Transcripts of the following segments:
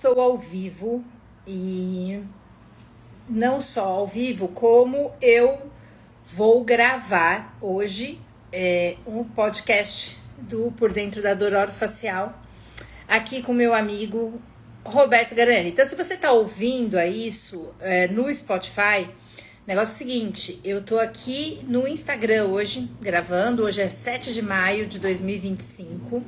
estou ao vivo e não só ao vivo, como eu vou gravar hoje um podcast do Por Dentro da Dor Orofacial aqui com meu amigo Roberto Garanni. Então, se você está ouvindo isso no Spotify, o negócio é o seguinte, eu tô aqui no Instagram hoje, gravando, hoje é 7 de maio de 2025,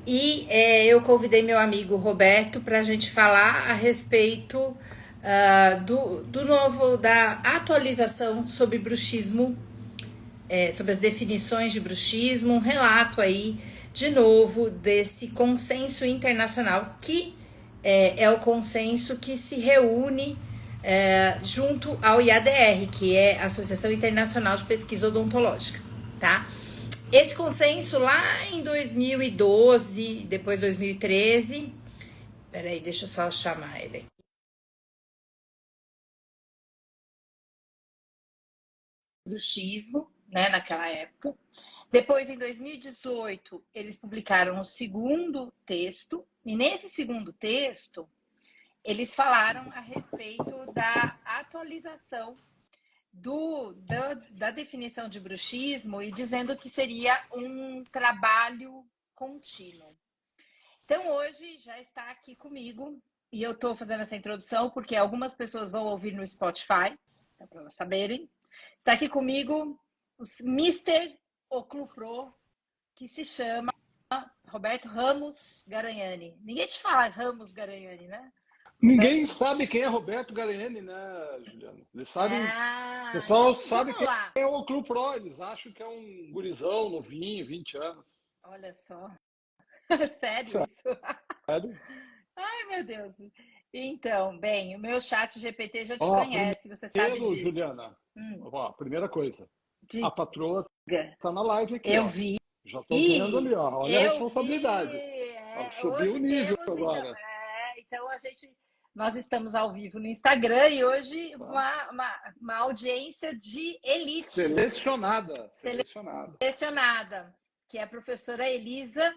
e eu convidei meu amigo Roberto para a gente falar a respeito do novo, da atualização sobre bruxismo, sobre as definições de bruxismo, um relato aí, de novo, desse consenso internacional, que é o consenso que se reúne junto ao IADR, que é a Associação Internacional de Pesquisa Odontológica, tá? Esse consenso lá em 2012, depois 2013... Peraí, deixa eu só chamar ele aqui. Bruxismo, né, naquela época. Depois, em 2018, eles publicaram o segundo texto, e nesse segundo texto, eles falaram a respeito da atualização da definição de bruxismo e dizendo que seria um trabalho contínuo. Então, hoje já está aqui comigo, e eu estou fazendo essa introdução porque algumas pessoas vão ouvir no Spotify, para elas saberem. Está aqui comigo o Mr. Oclupro, que se chama Roberto Ramos Garanhani. Ninguém te fala Ramos Garanhani, né? Ninguém sabe quem é Roberto Garanhani, né, Juliana? Eles sabem. O pessoal sabe quem é o Clube Pro, eles acham que é um gurizão novinho, 20 anos. Olha só. Sério isso? Sério? Ai, meu Deus. Então, bem, o meu chat GPT já te conhece, você sabe disso. Juliana, primeira coisa. Diga. A patroa tá na live aqui, eu ó. vi. Já tô vendo ali, ó. Olha a responsabilidade. Subiu o nível temos, agora. Então nós estamos ao vivo no Instagram e hoje uma audiência de elite. Selecionada, que é a professora Elisa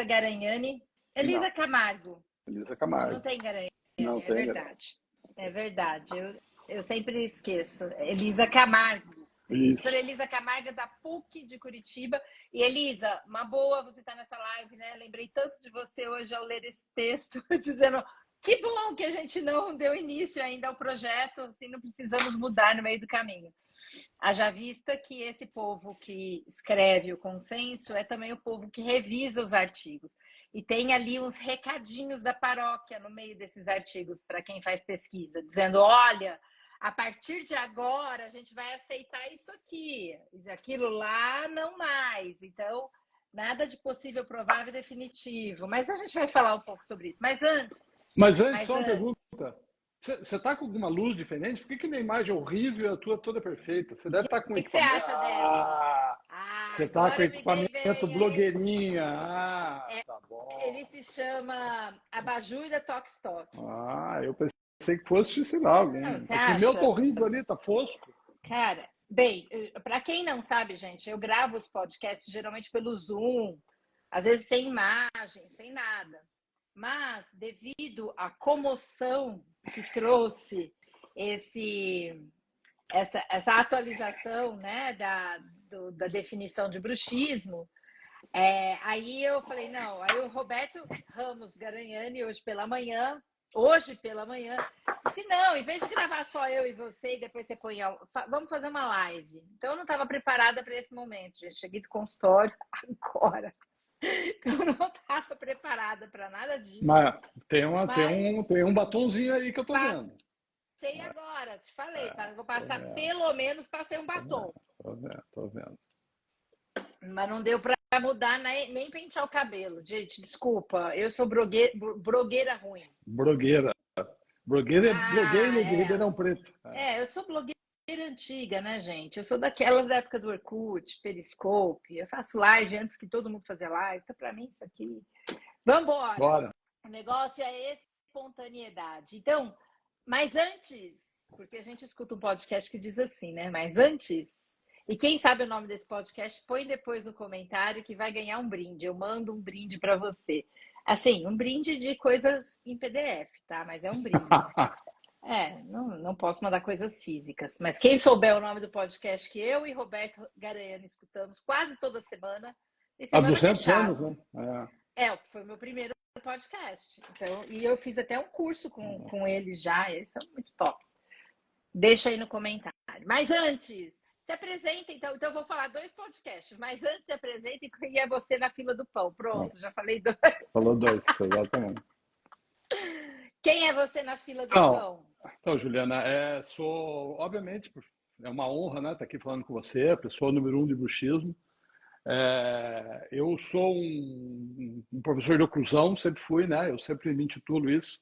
Garanhani. Elisa Camargo. Elisa Camargo. Não tem Garanhani, Não tem verdade. É verdade, eu sempre esqueço. Elisa Camargo. Professora Elisa Camargo da PUC de Curitiba. E Elisa, uma boa você estar nessa live, né? Lembrei tanto de você hoje ao ler esse texto, dizendo que bom que a gente não deu início ainda ao projeto, assim não precisamos mudar no meio do caminho. Haja vista que esse povo que escreve o consenso é também o povo que revisa os artigos. E tem ali uns recadinhos da paróquia no meio desses artigos para quem faz pesquisa, dizendo, olha, a partir de agora a gente vai aceitar isso aqui, aquilo lá não mais. Então, nada de possível, provável e definitivo. Mas a gente vai falar um pouco sobre isso. Mas antes, só uma pergunta. Você está com alguma luz diferente? Por que minha imagem é horrível e a tua toda perfeita? Você deve estar com equipamento. O que você acha dela? Você está com equipamento blogueirinha. Tá bom. Ele se chama Abajur da Tox Talk. Eu pensei que fosse, sei lá, alguém. O meu tá horrível ali, tá fosco. Cara, bem, para quem não sabe, gente, eu gravo os podcasts geralmente pelo Zoom, às vezes sem imagem, sem nada. Mas, devido à comoção que trouxe essa atualização, né, da definição de bruxismo, aí eu falei, não, aí o Roberto Ramos Garanhani, hoje pela manhã, disse, não, em vez de gravar só eu e você, e depois você põe, vamos fazer uma live. Então, eu não estava preparada para esse momento, gente, cheguei do consultório agora. Eu não estava preparada para nada disso. Mas tem um batonzinho aí que eu tô vendo. Passei agora, te falei. Vou passar, pelo menos passei um batom. Tô vendo. Mas não deu para mudar nem pentear o cabelo. Gente, desculpa. Eu sou blogueira ruim. Blogueira é blogueira de Ribeirão Preto. Eu sou blogueira antiga, né, gente? Eu sou daquelas da época do Orkut, Periscope. Eu faço live antes que todo mundo fazia live. Então, para mim, isso aqui... Vambora! Bora. O negócio é espontaneidade. Então, mas antes... Porque a gente escuta um podcast que diz assim, né? Mas antes... E quem sabe o nome desse podcast, põe depois no comentário que vai ganhar um brinde. Eu mando um brinde para você. Assim, um brinde de coisas em PDF, tá? Mas é um brinde. Não posso mandar coisas físicas. Mas quem souber o nome do podcast que eu e Roberto Garanhani escutamos quase toda semana, tem Há semana 200 anos, fechada. né? Foi o meu primeiro podcast. Então, e eu fiz até um curso com eles já, eles são muito tops. Deixa aí no comentário. Mas antes, se apresenta, então. Então, eu vou falar 2 podcasts, mas antes se apresenta e quem é você na fila do pão. Pronto, já falei 2. Falou 2, exatamente. Quem é você na fila do pão? Então, Juliana, obviamente, é uma honra, né, estar aqui falando com você, a pessoa número 1 de bruxismo. Eu sou um professor de oclusão, sempre fui, né? Eu sempre me intitulo isso,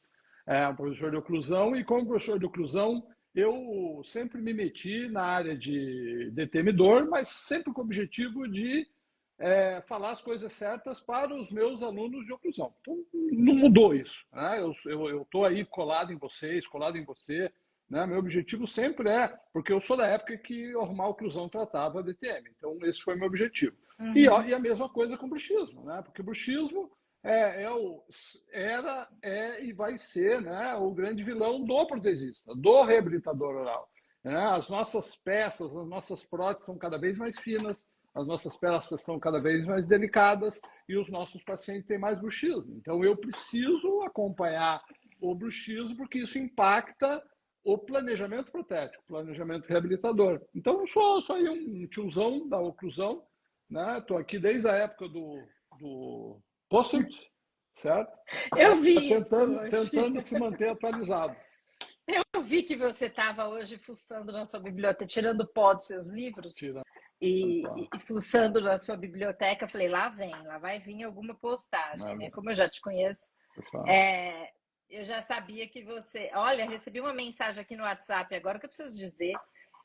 um professor de oclusão, e como professor de oclusão, eu sempre me meti na área de determinador, mas sempre com o objetivo de falar as coisas certas para os meus alunos de oclusão. Então, não mudou isso, né? Eu estou aí colado em vocês, colado em você, né? Meu objetivo sempre porque eu sou da época que a oclusão tratava DTM, então esse foi meu objetivo. Uhum. E a mesma coisa com o bruxismo, né? Porque o bruxismo era e vai ser, né, o grande vilão do protesista, do reabilitador oral. Né? As nossas peças, as nossas próteses são cada vez mais finas, as nossas peças estão cada vez mais delicadas e os nossos pacientes têm mais bruxismo. Então, eu preciso acompanhar o bruxismo porque isso impacta o planejamento protético, planejamento reabilitador. Então, eu sou aí um tiozão da oclusão, né? Estou aqui desde a época do Posselt, certo? Eu vi tentando se manter atualizado. Eu vi que você estava hoje fuçando na sua biblioteca, tirando pó dos seus livros e fuçando na sua biblioteca. Falei, lá vai vir alguma postagem, né? Como eu já te conheço, eu já sabia que você... Olha, recebi uma mensagem aqui no WhatsApp agora que eu preciso dizer.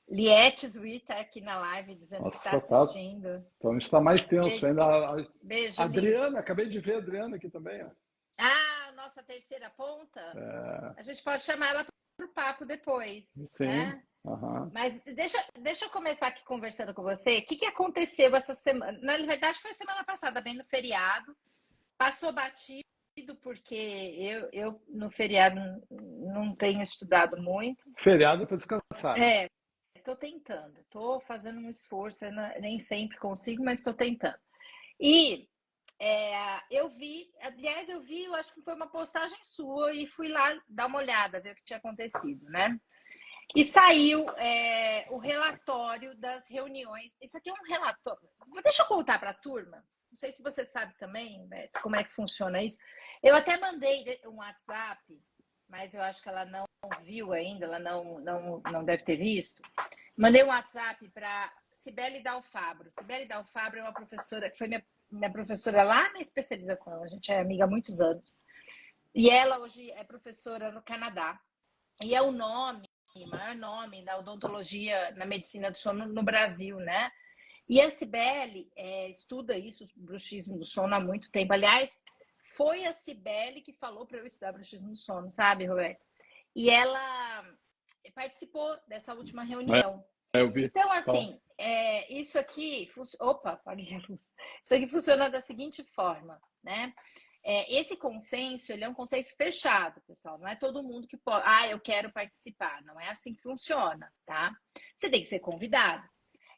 Liette Zui está aqui na live dizendo que está assistindo. Então está mais tenso ainda. Beijo, Adriana, Liz. Acabei de ver a Adriana aqui também. Ó. Nossa terceira ponta? A gente pode chamar ela para o papo depois. Sim. Né? Uhum. Mas deixa eu começar aqui conversando com você. O que aconteceu essa semana? Na verdade, foi semana passada, bem no feriado. Passou batido, porque eu no feriado não tenho estudado muito. Feriado para descansar. Estou tentando. Estou fazendo um esforço. Nem sempre consigo, mas estou tentando. E eu vi, aliás, eu acho que foi uma postagem sua e fui lá dar uma olhada, ver o que tinha acontecido, né? E saiu o relatório das reuniões. Isso aqui é um relatório. Deixa eu contar para a turma. Não sei se você sabe também, Beto, como é que funciona isso. Eu até mandei um WhatsApp, mas eu acho que ela não viu ainda, ela não deve ter visto. Mandei um WhatsApp para Cibele Dalfabro. Cibele Dalfabro é uma professora que foi minha professora lá na especialização. A gente é amiga há muitos anos. E ela hoje é professora no Canadá. E é o maior nome da odontologia na medicina do sono no Brasil, né? E a Cibele estuda isso, o bruxismo do sono, há muito tempo. Aliás, foi a Cibele que falou para eu estudar bruxismo do sono, sabe, Roberto? E ela participou dessa última reunião. Eu vi. Então, assim, isso aqui... Opa, apaguei a luz. Isso aqui funciona da seguinte forma, né? Esse consenso, ele é um consenso fechado, pessoal. Não é todo mundo que pode... eu quero participar. Não é assim que funciona, tá? Você tem que ser convidado.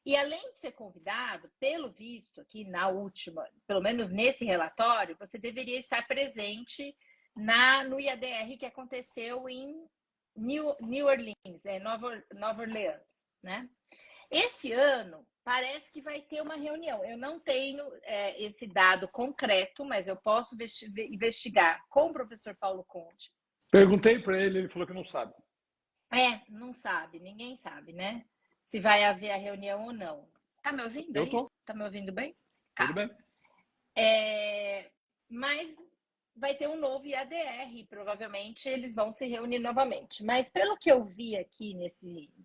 E além de ser convidado, pelo visto, aqui na última, pelo menos nesse relatório, você deveria estar presente no IADR que aconteceu em New Orleans, Nova Orleans, né? Esse ano, parece que vai ter uma reunião. Eu não tenho esse dado concreto, mas eu posso investigar com o professor Paulo Conte. Perguntei para ele falou que não sabe. Não sabe, ninguém sabe, né? Se vai haver a reunião ou não. Tá me ouvindo aí? Eu tô. Tá me ouvindo bem? Tudo bem. Mas vai ter um novo IADR, provavelmente eles vão se reunir novamente. Mas pelo que eu vi aqui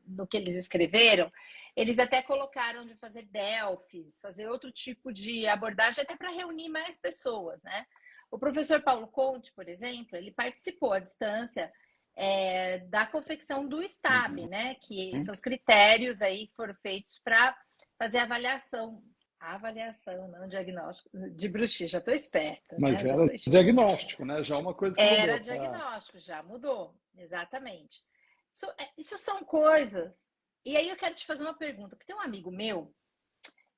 no que eles escreveram, eles até colocaram de fazer Delphis, fazer outro tipo de abordagem, até para reunir mais pessoas, né? O professor Paulo Conte, por exemplo, ele participou à distância da confecção do STAB, né? Que são os critérios aí que foram feitos para fazer a avaliação Avaliação, não diagnóstico de bruxismo. Já estou esperta, né? Mas era diagnóstico, né? Já é uma coisa que era mudou. diagnóstico, já mudou, exatamente. Isso são coisas. E aí eu quero te fazer uma pergunta, porque tem um amigo meu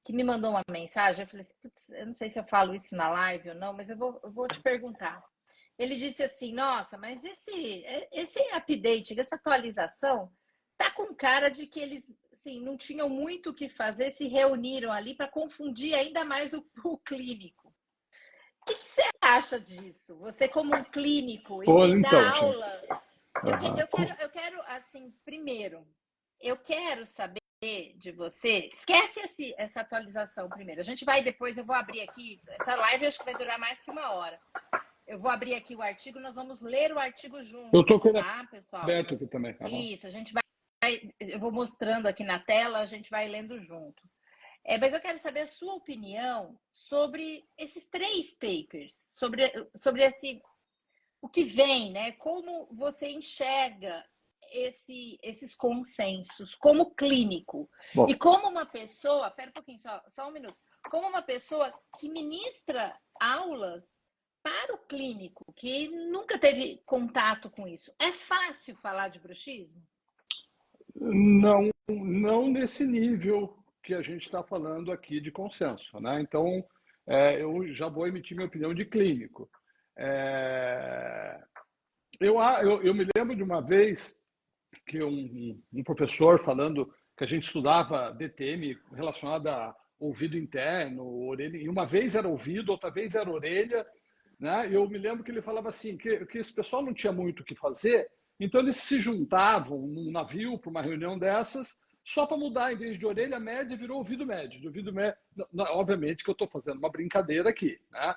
que me mandou uma mensagem, eu falei assim, putz, eu não sei se eu falo isso na live ou não, mas eu vou te perguntar. Ele disse assim, nossa, mas esse update, essa atualização, tá com cara de que eles assim, não tinham muito o que fazer, se reuniram ali para confundir ainda mais o clínico. O que você acha disso? Você como um clínico e que Então, dá gente. aulas. Eu quero, assim, primeiro, eu quero saber de você. Esquece essa atualização primeiro. A gente vai depois, eu vou abrir aqui. Essa live acho que vai durar mais que uma hora. Eu vou abrir aqui o artigo, nós vamos ler o artigo juntos. Eu estou com ele tá, pessoal? aberto aqui também. Isso, a gente vai. Eu vou mostrando aqui na tela, a gente vai lendo junto. Mas eu quero saber a sua opinião sobre esses 3 papers, sobre o que vem, né? Como você enxerga esses consensos como clínico. Bom. E como uma pessoa, pera um pouquinho, só um minuto, como uma pessoa que ministra aulas para o clínico, que nunca teve contato com isso. É fácil falar de bruxismo? Não nesse nível que a gente está falando aqui de consenso, né? Então, eu já vou emitir minha opinião de clínico. Eu me lembro de uma vez que um professor falando que a gente estudava DTM relacionado a ouvido interno, orelha, e uma vez era ouvido, outra vez era orelha, né? Eu me lembro que ele falava assim, que esse pessoal não tinha muito o que fazer, então eles se juntavam num navio para uma reunião dessas, só para mudar, em vez de orelha média, virou ouvido médio. De ouvido médio, obviamente que eu estou fazendo uma brincadeira aqui, né?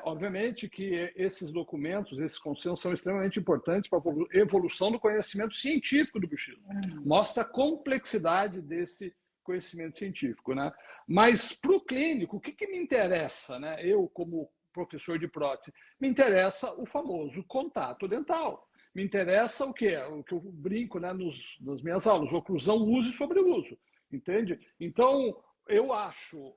Obviamente que esses documentos, esses consensos são extremamente importantes para a evolução do conhecimento científico do bruxismo. Mostra a complexidade desse conhecimento científico, né? Mas para o clínico, o que me interessa, né? Eu, como professor de prótese, me interessa o famoso contato dental. Me interessa o quê? O que eu brinco, né, nas minhas aulas, oclusão, uso e sobreuso, entende? Então, eu acho,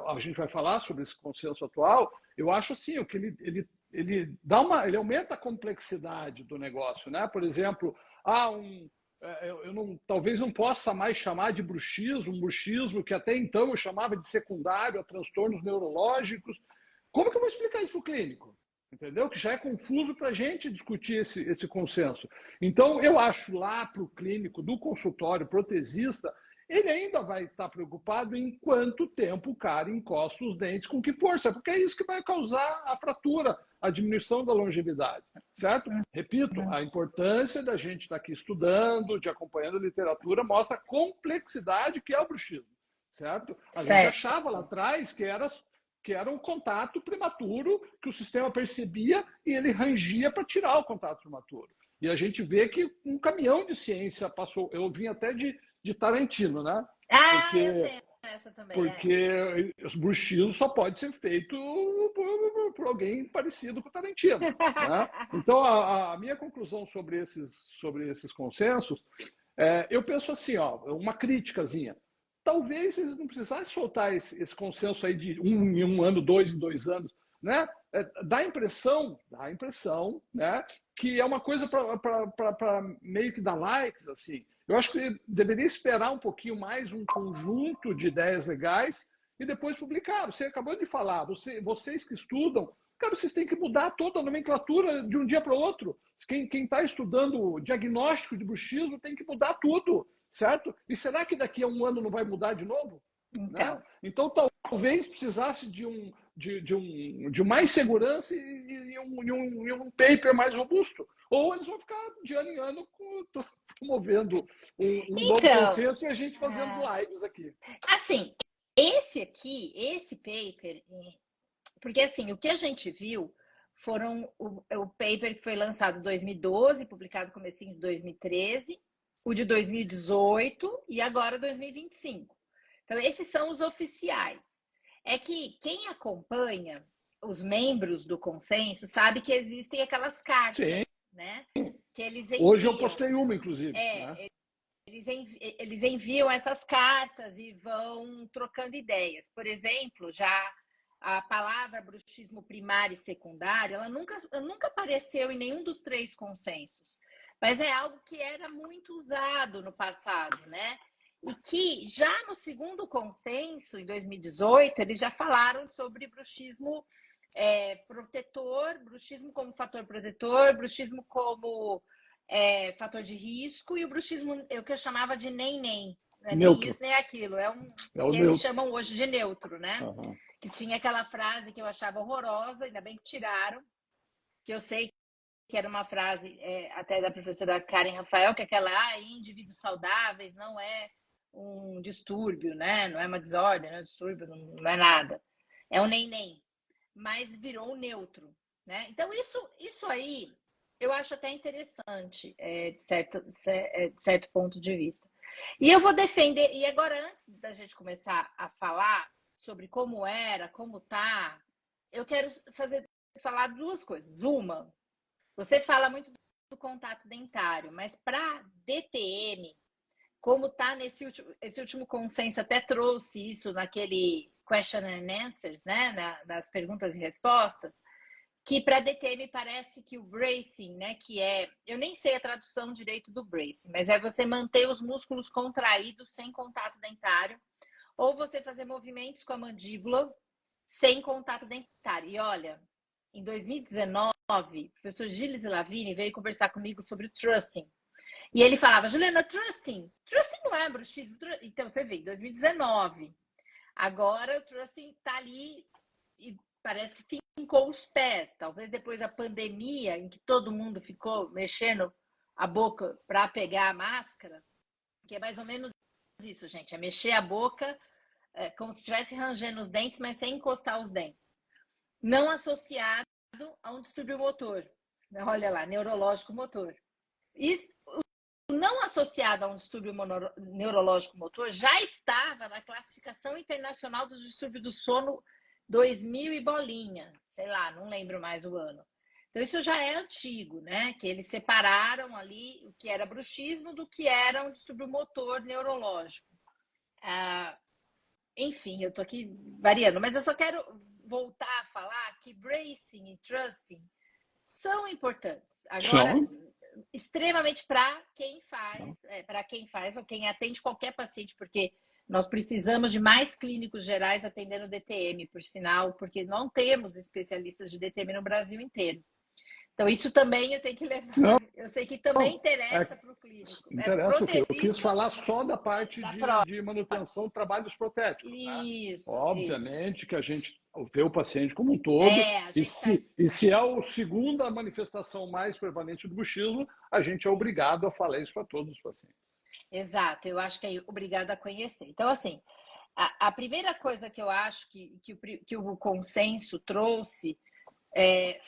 a gente vai falar sobre esse consenso atual, eu acho assim, que ele aumenta a complexidade do negócio, né? Por exemplo, talvez não possa mais chamar de bruxismo, um bruxismo que até então eu chamava de secundário a transtornos neurológicos. Como que eu vou explicar isso para o clínico? Entendeu? Que já é confuso para a gente discutir esse consenso. Então, eu acho lá para o clínico do consultório protesista, ele ainda vai estar preocupado em quanto tempo o cara encosta os dentes, com que força, porque é isso que vai causar a fratura, a diminuição da longevidade, certo? Repito, a importância da gente estar aqui estudando, de acompanhando a literatura, mostra a complexidade que é o bruxismo, certo? A gente achava lá atrás que era um contato prematuro que o sistema percebia e ele rangia para tirar o contato prematuro. E a gente vê que um caminhão de ciência passou. Eu vim até de Tarantino, né? Porque, eu tenho essa também. Porque o bruxismo só pode ser feito por alguém parecido com o Tarantino. Né? Então, a minha conclusão sobre esses consensos, eu penso assim, uma críticazinha. Talvez eles não precisassem soltar esse consenso aí de em um ano, 2 em 2 anos, né? Dá a impressão, né, que é uma coisa para meio que dar likes, assim. Eu acho que deveria esperar um pouquinho mais um conjunto de ideias legais e depois publicar. Você acabou de falar, vocês que estudam, cara, vocês têm que mudar toda a nomenclatura de um dia para o outro. Quem está estudando diagnóstico de bruxismo tem que mudar tudo. Certo? E será que daqui a um ano não vai mudar de novo? Né? Então talvez precisasse de mais segurança e um paper mais robusto. Ou eles vão ficar de ano em ano promovendo um novo consenso e a gente fazendo lives aqui. Assim, esse paper, porque assim, o que a gente viu foram o paper que foi lançado em 2012, publicado no comecinho de 2013, o de 2018 e agora 2025. Então, esses são os oficiais. É que quem acompanha os membros do consenso sabe que existem aquelas cartas, né? Que eles enviam. Hoje eu postei uma, inclusive. Né? eles enviam essas cartas e vão trocando ideias. Por exemplo, já a palavra bruxismo primário e secundário, ela nunca apareceu em nenhum dos 3 consensos, mas é algo que era muito usado no passado, né? E que já no segundo consenso, em 2018, eles já falaram sobre bruxismo protetor, bruxismo como fator protetor, bruxismo como fator de risco, e o bruxismo, o que eu chamava de nem. Não é nem isso, nem aquilo. É o que eles chamam hoje de neutro, né? Uhum. Que tinha aquela frase que eu achava horrorosa, ainda bem que tiraram, que eu sei que era uma frase até da professora Karen Rafael, que é aquela, indivíduos saudáveis não é um distúrbio, né? Não é uma desordem, não é um distúrbio, não é nada. É um nem. Mas virou um neutro, né? Então, isso aí eu acho até interessante, de certo ponto de vista. E eu vou defender, e agora, antes da gente começar a falar sobre como era, como tá, eu quero falar 2 coisas. Uma, você fala muito do contato dentário, mas para DTM, como tá esse último consenso, até trouxe isso naquele question and answers, né, nas perguntas e respostas, que para DTM parece que o bracing, né, que eu nem sei a tradução direito do bracing, mas é você manter os músculos contraídos sem contato dentário, ou você fazer movimentos com a mandíbula sem contato dentário. E olha, em 2019, o professor Gilles Lavini veio conversar comigo sobre o trusting. E ele falava, Juliana, trusting não é bruxismo. Então, você vê, em 2019. Agora o trusting está ali e parece que fincou os pés. Talvez depois da pandemia, em que todo mundo ficou mexendo a boca para pegar a máscara, que é mais ou menos isso, gente. É mexer a boca como se estivesse rangendo os dentes, mas sem encostar os dentes. Não associado a um distúrbio motor. Olha lá, neurológico motor. Isso, não associado a um distúrbio neurológico motor já estava na classificação internacional do distúrbio do sono 2000 e bolinha, sei lá, não lembro mais o ano. Então isso já é antigo, né? Que eles separaram ali o que era bruxismo do que era um distúrbio motor neurológico. Enfim, eu tô aqui variando, mas eu só quero voltar a falar que bracing e trusting são importantes. Agora, extremamente para quem faz ou quem atende qualquer paciente, porque nós precisamos de mais clínicos gerais atendendo DTM, por sinal, porque não temos especialistas de DTM no Brasil inteiro. Então, isso também eu tenho que levar. Não, eu sei que também interessa para o clínico. Interessa o quê? Eu quis falar só da parte de manutenção de trabalhos protéticos. Isso. Né? Obviamente que a gente vê o paciente como um todo. E se é a segunda manifestação mais prevalente do bruxismo, a gente é obrigado a falar isso para todos os pacientes. Exato, eu acho que é obrigado a conhecer. Então, assim, a primeira coisa que eu acho que o consenso trouxe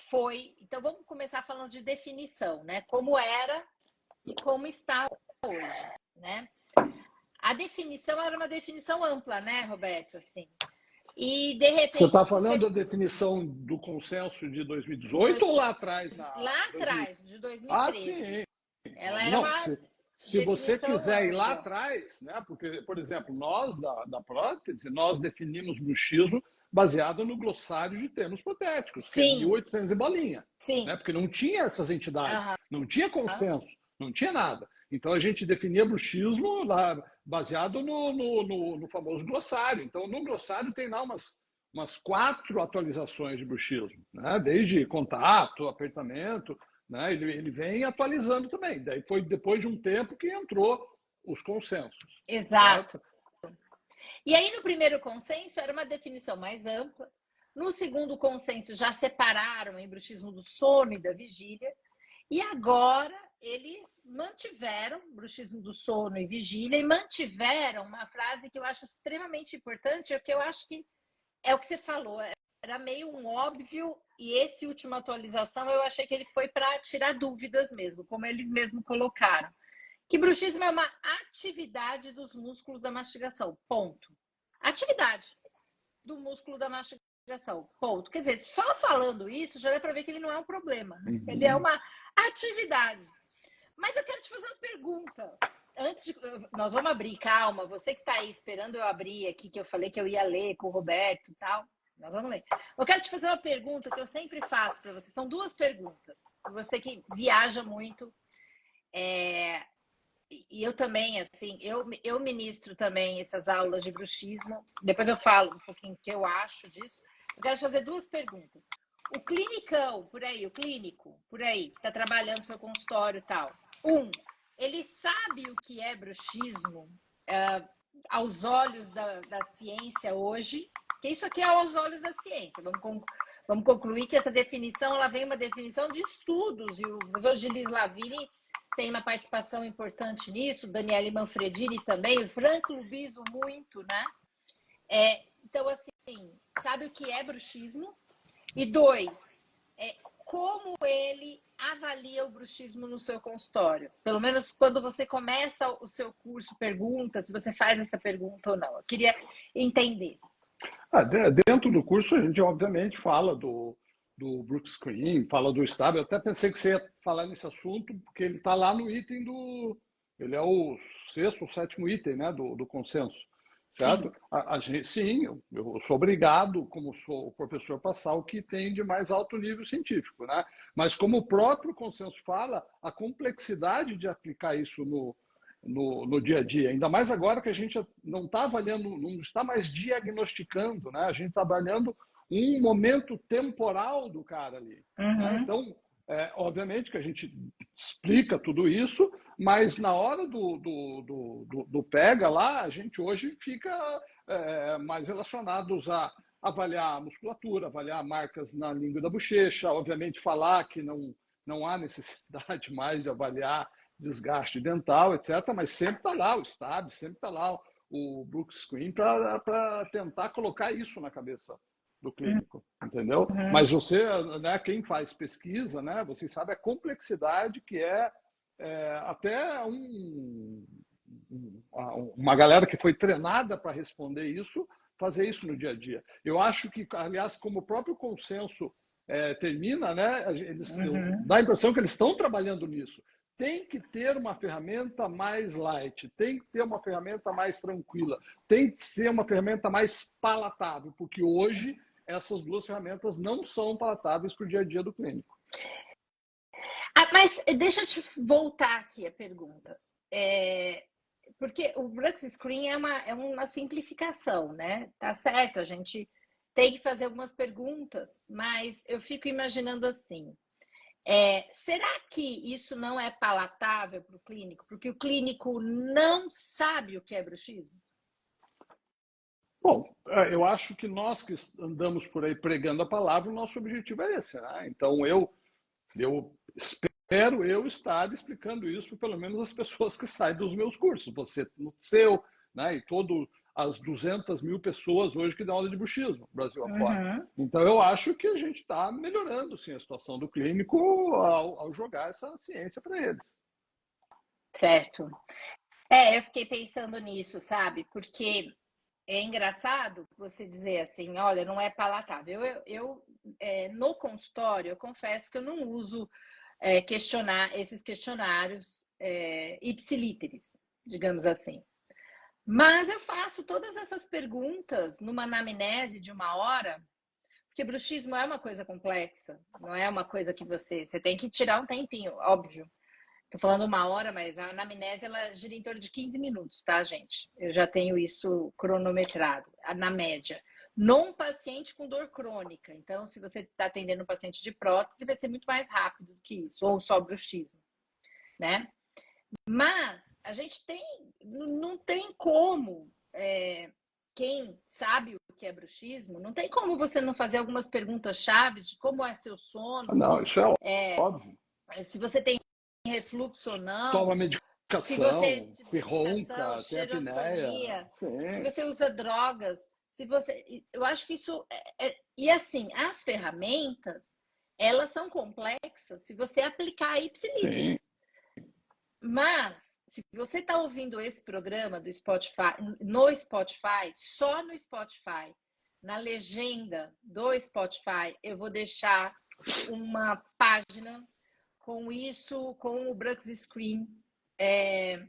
foi... Então, vamos começar falando de definição, né? Como era e como está hoje, né? A definição era uma definição ampla, né, Roberto? Assim. E, de repente... Você está falando da definição do consenso de 2018 ou lá atrás? Lá atrás, de 2013. Ah, sim. Ela era uma... Se você quiser ir lá atrás, né? Porque, por exemplo, nós da prótese, nós definimos bruxismo baseado no glossário de termos protéticos, que é 1800 e bolinha. Sim. Né? Porque não tinha essas entidades, não tinha consenso, não tinha nada. Então a gente definia bruxismo lá, baseado no famoso glossário. Então no glossário tem lá umas 4 atualizações de bruxismo, né? Desde contato, apertamento, né? Ele vem atualizando também. Daí foi depois de um tempo que entrou os consensos. Exato. Certo? E aí, no primeiro consenso, era uma definição mais ampla. No segundo consenso, já separaram o bruxismo do sono e da vigília. E agora, eles mantiveram bruxismo do sono e vigília e mantiveram uma frase que eu acho extremamente importante, que eu acho que é o que você falou, era meio um óbvio, e esse última atualização eu achei que ele foi para tirar dúvidas mesmo, como eles mesmos colocaram. Que bruxismo é uma atividade dos músculos da mastigação, ponto. Atividade do músculo da mastigação, ponto. Quer dizer, só falando isso, já dá para ver que ele não é um problema. Ele é uma atividade. Mas eu quero te fazer uma pergunta. antes de. Nós vamos abrir, calma. Você que está aí esperando eu abrir aqui, que eu falei que eu ia ler com o Roberto e tal. Nós vamos ler. Eu quero te fazer uma pergunta que eu sempre faço para você. São duas perguntas. Você que viaja muito. E eu também, assim, eu ministro também essas aulas de bruxismo. Depois eu falo um pouquinho o que eu acho disso. Eu quero te fazer duas perguntas. O clinicão, por aí, o clínico, por aí, que está trabalhando no seu consultório e tal. Ele sabe o que é bruxismo aos olhos da ciência hoje, que isso aqui é aos olhos da ciência. Vamos concluir que essa definição, ela vem uma definição de estudos, e o professor Gilles Lavini tem uma participação importante nisso, Daniele Manfredini também, o Franco Lubiso muito, né? Então, assim, sabe o que é bruxismo? E dois, como ele avalia o bruxismo no seu consultório? Pelo menos quando você começa o seu curso, pergunta se você faz essa pergunta ou não. Eu queria entender. Dentro do curso, a gente obviamente fala do Brooks Screen, fala do Stab. Eu até pensei que você ia falar nesse assunto, porque ele está lá no item Ele é o sexto ou sétimo item, né, do consenso, certo? Sim, eu sou obrigado, como sou o professor, passar o que tem de mais alto nível científico, né? Mas como o próprio consenso fala, a complexidade de aplicar isso no dia a dia, ainda mais agora que a gente não está avaliando, não está mais diagnosticando, né? A gente está avaliando um momento temporal do cara ali. Né? Então, obviamente que a gente explica tudo isso, mas na hora do pega lá, a gente hoje fica mais relacionados a avaliar a musculatura, avaliar marcas na língua da bochecha, obviamente falar que não há necessidade mais de avaliar desgaste dental, etc., mas sempre está lá o Stab, sempre está lá o Brooks Screen para tentar colocar isso na cabeça do clínico, entendeu? Mas você, né, quem faz pesquisa, né, você sabe a complexidade que até uma galera que foi treinada para responder isso, fazer isso no dia a dia. Eu acho que, aliás, como o próprio consenso termina, né, dá a impressão que eles estão trabalhando nisso. Tem que ter uma ferramenta mais light, tem que ter uma ferramenta mais tranquila, tem que ser uma ferramenta mais palatável, porque hoje essas duas ferramentas não são palatáveis para o dia a dia do clínico. Mas deixa eu te voltar aqui a pergunta. Porque o Brooks Screen é uma simplificação, né? Tá certo, a gente tem que fazer algumas perguntas, mas eu fico imaginando assim. Será que isso não é palatável para o clínico? Porque o clínico não sabe o que é bruxismo? Bom, eu acho que nós que andamos por aí pregando a palavra, o nosso objetivo é esse, né? Então, eu espero estar explicando isso para pelo menos as pessoas que saem dos meus cursos. Você no seu, né? E as 200 mil pessoas hoje que dão aula de bruxismo, Brasil afora. Então, eu acho que a gente está melhorando, sim, a situação do clínico ao jogar essa ciência para eles. Certo. Eu fiquei pensando nisso, sabe? Porque é engraçado você dizer assim, olha, não é palatável. Eu no consultório, eu confesso que eu não uso esses questionários ipsilíteres, digamos assim. Mas eu faço todas essas perguntas numa anamnese de 1 hora, porque bruxismo é uma coisa complexa, não é uma coisa que você tem que tirar um tempinho, óbvio. Estou falando 1 hora, mas a anamnese ela gira em torno de 15 minutos, tá, gente? Eu já tenho isso cronometrado, na média. Num paciente com dor crônica. Então, se você está atendendo um paciente de prótese, vai ser muito mais rápido do que isso, ou só bruxismo, né? Mas a gente não tem como, quem sabe o que é bruxismo, não tem como você não fazer algumas perguntas chaves de como é seu sono. Não, isso é óbvio. Se você tem refluxo ou não. Toma medicação, se você se ronca, tem apneia. Se você usa drogas, eu acho que isso e assim, as ferramentas, elas são complexas se você aplicar ipsilíteres. Mas se você está ouvindo esse programa do Spotify, só no Spotify, na legenda do Spotify, eu vou deixar uma página com o Brooks Screen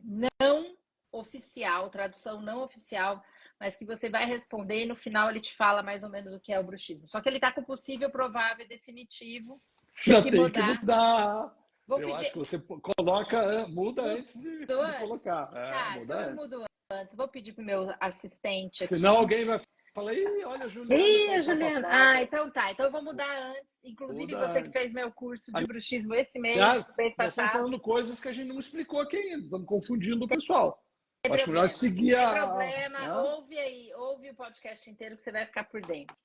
não oficial, tradução não oficial, mas que você vai responder e no final ele te fala mais ou menos o que é o bruxismo. Só que ele está com possível, provável e definitivo. Já tem que mudar. Vou Eu acho pedir. que você coloca, muda Mudo antes de antes? colocar. Tá, Muda então eu antes. mudo antes. Vou pedir para o meu assistente Senão aqui. alguém vai falar, ih, olha a Juliana com a Ih, Juliana. Ah, ultrapassada. então tá. Então eu vou mudar antes. Inclusive Muda você que antes. fez meu curso de bruxismo esse Aliás, mês nós estamos passado. falando coisas que a gente não explicou aqui ainda. Estamos confundindo o pessoal. Tem Acho melhor problema. seguir Tem a. problema. Né? Ouve aí, ouve o podcast inteiro que você vai ficar por dentro.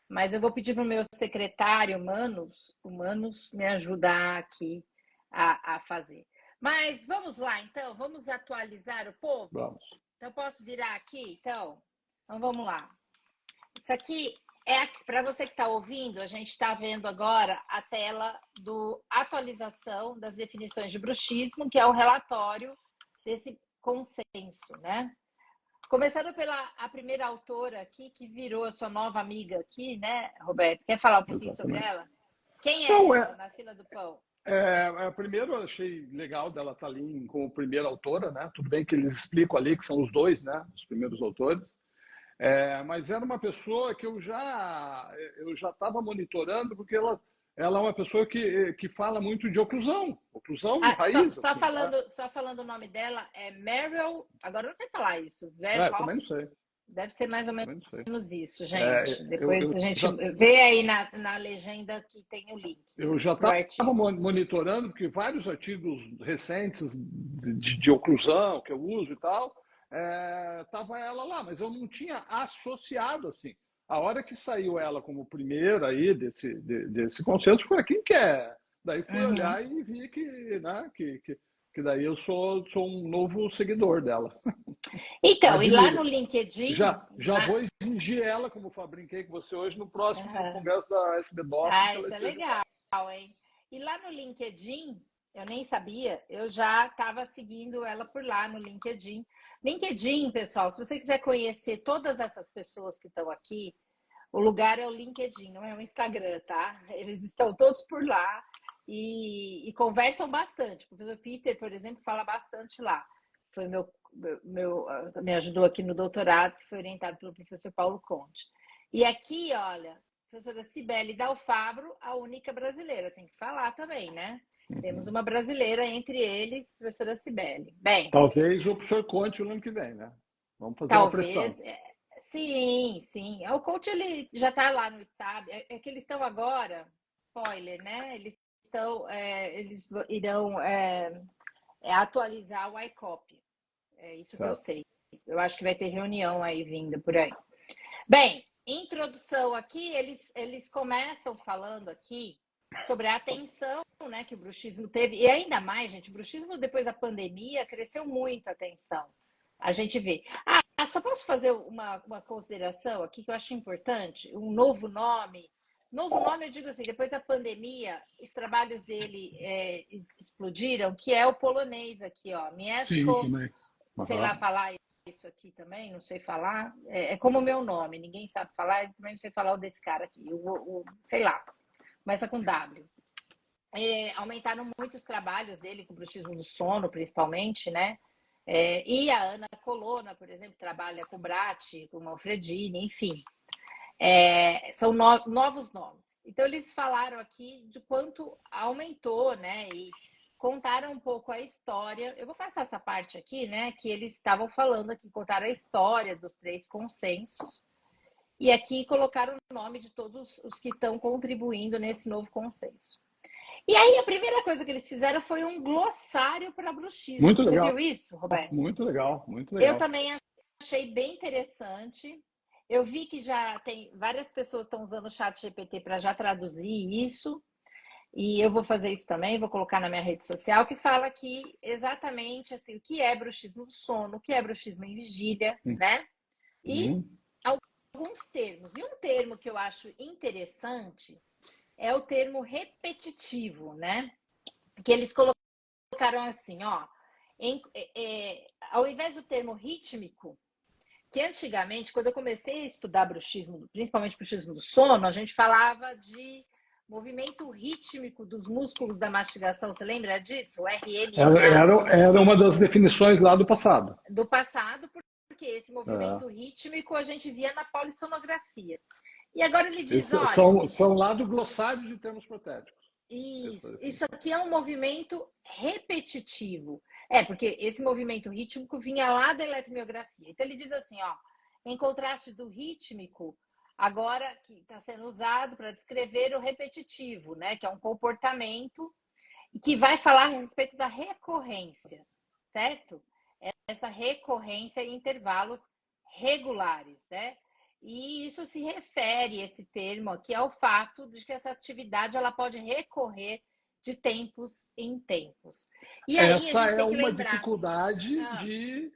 Mas eu vou pedir para o meu secretário, o Manus, me ajudar aqui a fazer. Mas vamos lá, então, vamos atualizar o povo? Vamos. Então, posso virar aqui? Então vamos lá. Isso aqui é para você que está ouvindo, a gente está vendo agora a tela do atualização das definições de bruxismo, que é o relatório desse consenso, né? Começando pela a primeira autora aqui, que virou a sua nova amiga aqui, né, Roberto? Quer falar um pouquinho sobre Exatamente. ela? Quem Então, é ela na fila do pão? primeiro eu achei legal dela estar ali como primeira autora, né? Tudo bem que eles explicam ali que são os dois, né? Os primeiros autores. Mas era uma pessoa que eu já estava monitorando, porque ela é uma pessoa que fala muito de oclusão Ah, só, raiz, assim, né? só falando o nome dela, é Meryl, agora eu não sei falar isso, Também Verhoff, não sei, deve ser mais ou também não sei. menos isso, É, gente. eu, Depois eu a gente já vê aí na legenda que tem o link eu já para o estava artigo. monitorando, porque vários artigos recentes de oclusão que eu uso e tal, estava ela lá, mas eu não tinha associado assim. A hora que saiu ela como primeira aí desse consenso, foi quem que é? Daí fui Uhum. olhar e vi né, que daí eu sou um novo seguidor dela. Então, e lá no Admiro. LinkedIn, Já vou exigir ela, como eu brinquei com você hoje, no próximo Uhum. congresso da SBDoc, que ela Isso é esteja lá. legal, hein? E lá no LinkedIn, eu nem sabia, eu já estava seguindo ela por lá no LinkedIn. LinkedIn, pessoal, se você quiser conhecer todas essas pessoas que estão aqui, o lugar é o LinkedIn, não é o Instagram, tá? Eles estão todos por lá e conversam bastante. O professor Peter, por exemplo, fala bastante lá. Foi me ajudou aqui no doutorado, que foi orientado pelo professor Paulo Conte. E aqui, olha, professora Cibele Dalfabro, a única brasileira, tem que falar também, né? Temos Uhum. uma brasileira entre eles, professora Cibele. Bem, Talvez o professor conte o ano que vem, né? Vamos fazer uma talvez, pressão. sim, sim. O coach ele já está lá no Stab, é que eles estão agora, spoiler, né? Eles irão atualizar o ICOP. É isso que eu Certo. sei. Eu acho que vai ter reunião aí vinda por aí. Bem, introdução aqui, eles começam falando aqui sobre a atenção, né, que o bruxismo teve, e ainda mais, gente, o bruxismo depois da pandemia cresceu muito a atenção. A gente vê. Só posso fazer uma consideração aqui que eu acho importante? Um novo nome. Novo nome, eu digo assim, depois da pandemia, os trabalhos dele explodiram, que é o polonês aqui, ó, Sim, Mieszko, também. sei lá Uhum. falar isso aqui também, não sei falar. É como o meu nome, ninguém sabe falar, eu também não sei falar o desse cara aqui, sei lá, começa com W. Aumentaram muito os trabalhos dele com o bruxismo do sono, principalmente, né? E a Ana Colonna, por exemplo, trabalha com o Bratti, com o Manfredini, enfim. São novos nomes. Então, eles falaram aqui de quanto aumentou, né? E contaram um pouco a história. Eu vou passar essa parte aqui, né? Que eles estavam falando aqui, contaram a história dos 3 consensos. E aqui colocaram o nome de todos os que estão contribuindo nesse novo consenso. E aí, a primeira coisa que eles fizeram foi um glossário para bruxismo. Muito Você legal, viu isso, Roberto? muito legal, muito Eu legal. também achei bem interessante. Eu vi que já tem várias pessoas estão usando o chat GPT para já traduzir isso. E eu vou fazer isso também, vou colocar na minha rede social, que fala aqui exatamente assim, o que é bruxismo do sono, o que é bruxismo em vigília, né? E Uhum. alguns termos. E um termo que eu acho interessante é o termo repetitivo, né? Que eles colocaram assim, ó, ao invés do termo rítmico, que antigamente, quando eu comecei a estudar bruxismo, principalmente bruxismo do sono, a gente falava de movimento rítmico dos músculos da mastigação. Você lembra disso? O Era, RMMA. era uma das definições lá do passado. Do passado, porque esse movimento rítmico a gente via na polissonografia. E agora ele diz, olha... São lá do glossário de termos protéticos. Isso aqui é um movimento repetitivo. Porque esse movimento rítmico vinha lá da eletromiografia. Então ele diz assim, ó, em contraste do rítmico, agora que está sendo usado para descrever o repetitivo, né, que é um comportamento que vai falar a respeito da recorrência, certo? Essa recorrência em intervalos regulares, né? E isso se refere, esse termo aqui, ao fato de que essa atividade ela pode recorrer de tempos em tempos. E aí essa a gente tem que uma lembrar... dificuldade de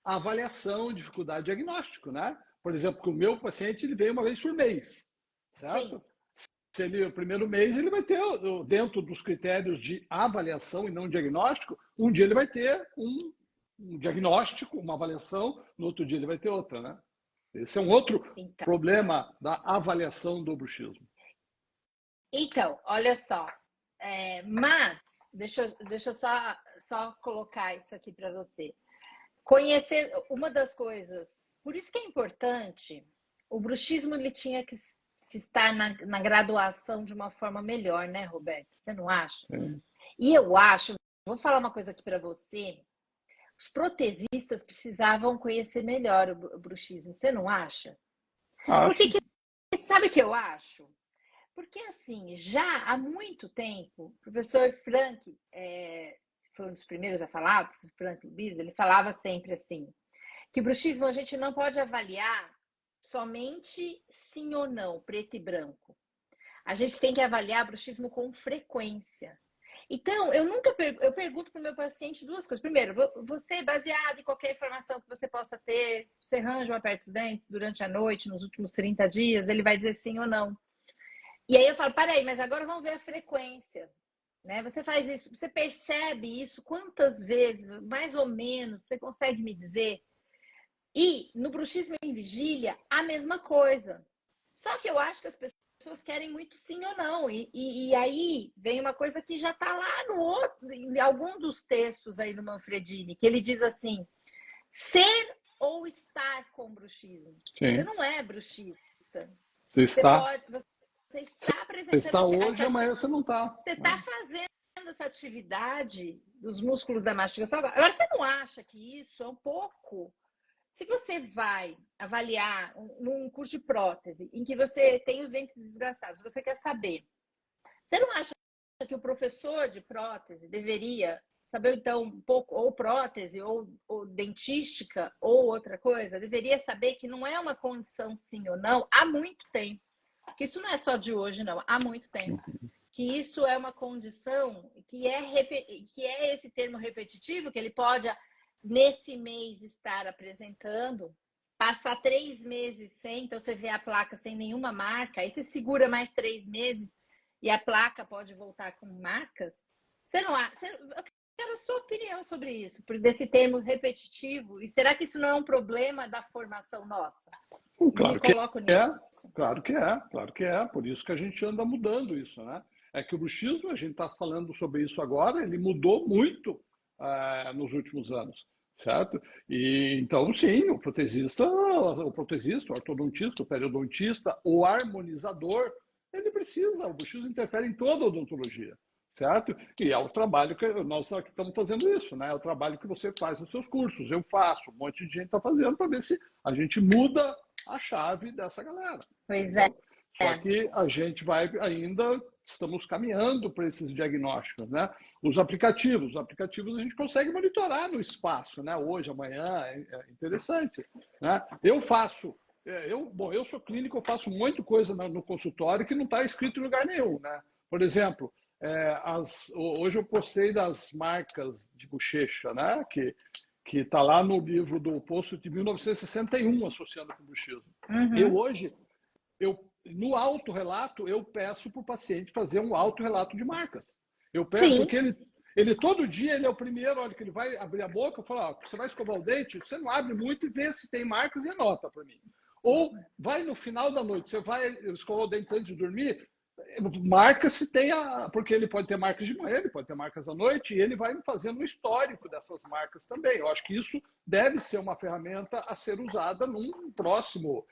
avaliação, dificuldade de diagnóstico, né? Por exemplo, que o meu paciente ele vem uma vez por mês, certo? Sim. Se ele, o primeiro mês ele vai ter, dentro dos critérios de avaliação e não diagnóstico, um dia ele vai ter um diagnóstico, uma avaliação, no outro dia ele vai ter outra, né? Esse é um outro problema da avaliação do bruxismo. Então, olha só, mas deixa eu só colocar isso aqui para você. Conhecer uma das coisas, por isso que é importante, o bruxismo ele tinha que estar na graduação de uma forma melhor, né, Roberto? Você não acha? E eu acho, vou falar uma coisa aqui para você, os protesistas precisavam conhecer melhor o bruxismo, você não acha? Porque sabe o que eu acho? Porque assim, já há muito tempo, o professor Frank, foi um dos primeiros a falar, o professor Frank Lubiz, ele falava sempre assim, que o bruxismo a gente não pode avaliar somente sim ou não, preto e branco. A gente tem que avaliar bruxismo com frequência. Então, eu pergunto para o meu paciente duas coisas. Primeiro, você, baseado em qualquer informação que você possa ter, você arranja ou aperta os dentes durante a noite, nos últimos 30 dias, ele vai dizer sim ou não. E aí eu falo, peraí, mas agora vamos ver a frequência. Né? Você faz isso, você percebe isso quantas vezes, mais ou menos, você consegue me dizer? E no bruxismo em vigília, a mesma coisa. Só que eu acho que as pessoas querem muito sim ou não. E aí vem uma coisa que já está lá no outro, em algum dos textos aí do Manfredini, que ele diz assim, ser ou estar com bruxismo. Sim. Você não é bruxista. Você está apresentando... Você está hoje, amanhã você não está. Você está fazendo essa atividade dos músculos da mastigação. Agora, você não acha que isso é um pouco... Se você vai avaliar num curso de prótese, em que você tem os dentes desgastados, você quer saber, você não acha que o professor de prótese deveria saber, então, um pouco, ou prótese, ou dentística, ou outra coisa, deveria saber que não é uma condição sim ou não há muito tempo. Que isso não é só de hoje, não, há muito tempo. Que isso é uma condição que é esse termo repetitivo, que ele pode... nesse mês estar apresentando, passar 3 meses sem, então você vê a placa sem nenhuma marca, aí você segura mais 3 meses e a placa pode voltar com marcas. Eu quero a sua opinião sobre isso, desse termo repetitivo, e será que isso não é um problema da formação nossa? Claro que é, claro que é, por isso que a gente anda mudando isso, né? É que o bruxismo, a gente está falando sobre isso agora, ele mudou muito nos últimos anos, certo? E então, sim, o protesista, o ortodontista, o periodontista, o harmonizador, ele precisa, o bruxismo interfere em toda a odontologia, certo? E é o trabalho que nós estamos fazendo isso, né? É o trabalho que você faz nos seus cursos, eu faço, um monte de gente está fazendo para ver se a gente muda a chave dessa galera. Pois é. Só que a gente vai ainda, estamos caminhando para esses diagnósticos, né? Os aplicativos a gente consegue monitorar no espaço, né? Hoje, amanhã, é interessante, né? Eu sou clínico, eu faço muita coisa no consultório que não está escrito em lugar nenhum, né? Por exemplo, hoje eu postei das marcas de bochecha, né? Que está lá no livro do Poço de 1961, associando com o bruxismo. No autorrelato, eu peço para o paciente fazer um autorrelato de marcas. Eu peço, porque ele todo dia, ele é o primeiro, olha, que ele vai abrir a boca, eu falo, você vai escovar o dente, você não abre muito e vê se tem marcas e anota para mim. Ou vai no final da noite, você vai escovar o dente antes de dormir, marcas se tem porque ele pode ter marcas de manhã, ele pode ter marcas à noite, e ele vai fazendo um histórico dessas marcas também. Eu acho que isso deve ser uma ferramenta a ser usada num próximo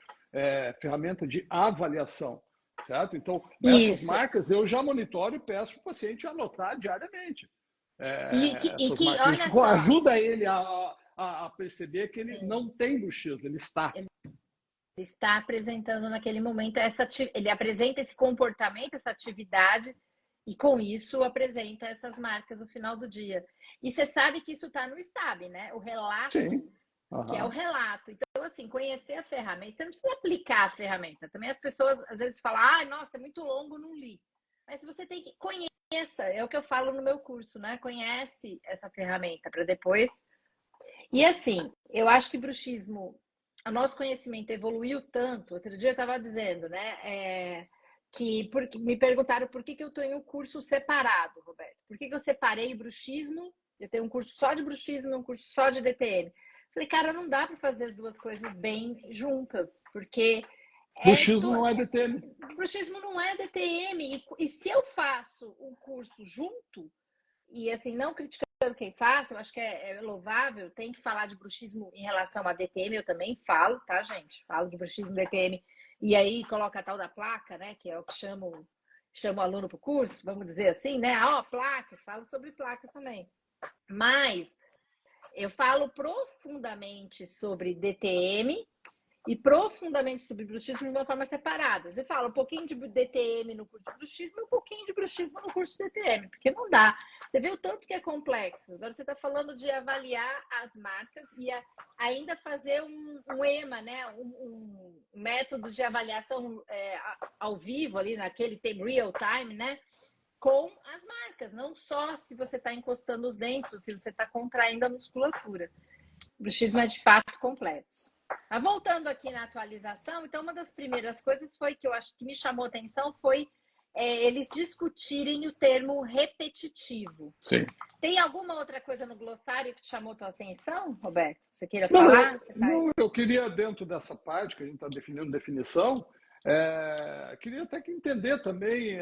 ferramenta de avaliação, certo? Então, essas marcas eu já monitoro e peço para o paciente anotar diariamente. Essas marcas. Isso ajuda ele a perceber que ele não tem bruxismo, ele está apresentando naquele momento ele apresenta esse comportamento, essa atividade, e com isso apresenta essas marcas no final do dia. E você sabe que isso está no STAB, né? O relato, sim. Que é o relato. Então, assim, conhecer a ferramenta, você não precisa aplicar a ferramenta. Também as pessoas às vezes falam, nossa, é muito longo, não li. Mas você tem que conheça, é o que eu falo no meu curso, né? Conhece essa ferramenta para depois. E assim, eu acho que bruxismo, o nosso conhecimento evoluiu tanto. Outro dia eu estava dizendo, né? Porque me perguntaram por que eu tenho um curso separado, Roberto. Por que eu separei o bruxismo? Eu tenho um curso só de bruxismo e um curso só de DTM. Falei, cara, não dá para fazer as duas coisas bem juntas, porque bruxismo não é DTM. Bruxismo não é DTM. E se eu faço um curso junto, e assim, não criticando quem faz, eu acho que é louvável, tem que falar de bruxismo em relação a DTM, eu também falo, tá, gente? Falo de bruxismo DTM, e aí coloca a tal da placa, né, que é o que chama o aluno para o curso, vamos dizer assim, né? Placas, falo sobre placas também. Mas eu falo profundamente sobre DTM e profundamente sobre bruxismo de uma forma separada. Você fala um pouquinho de DTM no curso de bruxismo e um pouquinho de bruxismo no curso de DTM, porque não dá. Você vê o tanto que é complexo. Agora você está falando de avaliar as marcas e ainda fazer um EMA, né? Um método de avaliação ao vivo, ali naquele tempo, real time, né? Com as marcas, não só se você está encostando os dentes ou se você está contraindo a musculatura. O bruxismo é de fato complexo. Mas voltando aqui na atualização, então uma das primeiras coisas foi que eu acho que me chamou a atenção foi eles discutirem o termo repetitivo. Sim. Tem alguma outra coisa no glossário que te chamou a tua atenção, Roberto? Você queira falar? Eu queria, dentro dessa parte que a gente está definindo definição, queria até que entender também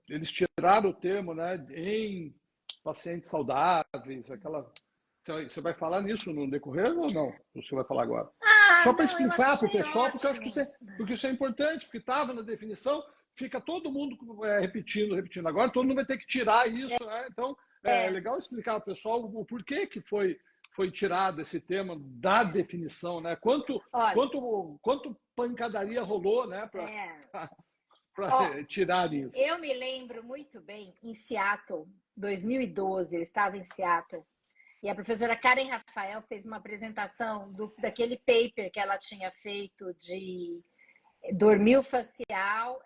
eles tiraram o termo, né, em pacientes saudáveis, aquela. Você vai falar nisso no decorrer ou não? Você vai falar agora? Só para explicar para o pessoal, porque eu acho que isso é importante, porque estava na definição, fica todo mundo repetindo. Agora todo mundo vai ter que tirar isso, né? Então é legal explicar para o pessoal o porquê que foi tirado esse tema da definição, né? Quanto pancadaria rolou, né? Para tirar isso. Eu me lembro muito bem, em Seattle, 2012, eu estava em Seattle, e a professora Karen Rafael fez uma apresentação daquele paper que ela tinha feito de dormir facial,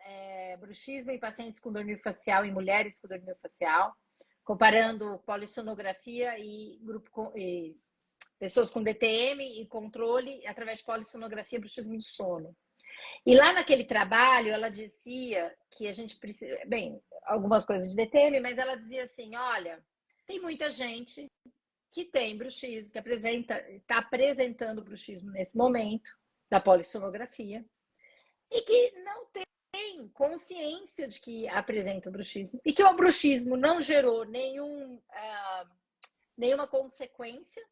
bruxismo em pacientes com dormir facial, em mulheres com dormir facial, comparando polissonografia e pessoas com DTM e controle através de polissonografia e bruxismo do sono. E lá naquele trabalho, ela dizia que a gente precisa... Bem, algumas coisas de DTM, mas ela dizia assim, olha, tem muita gente que tem bruxismo, que está apresentando bruxismo nesse momento da polissonografia e que não tem consciência de que apresenta o bruxismo e que o bruxismo não gerou nenhuma consequência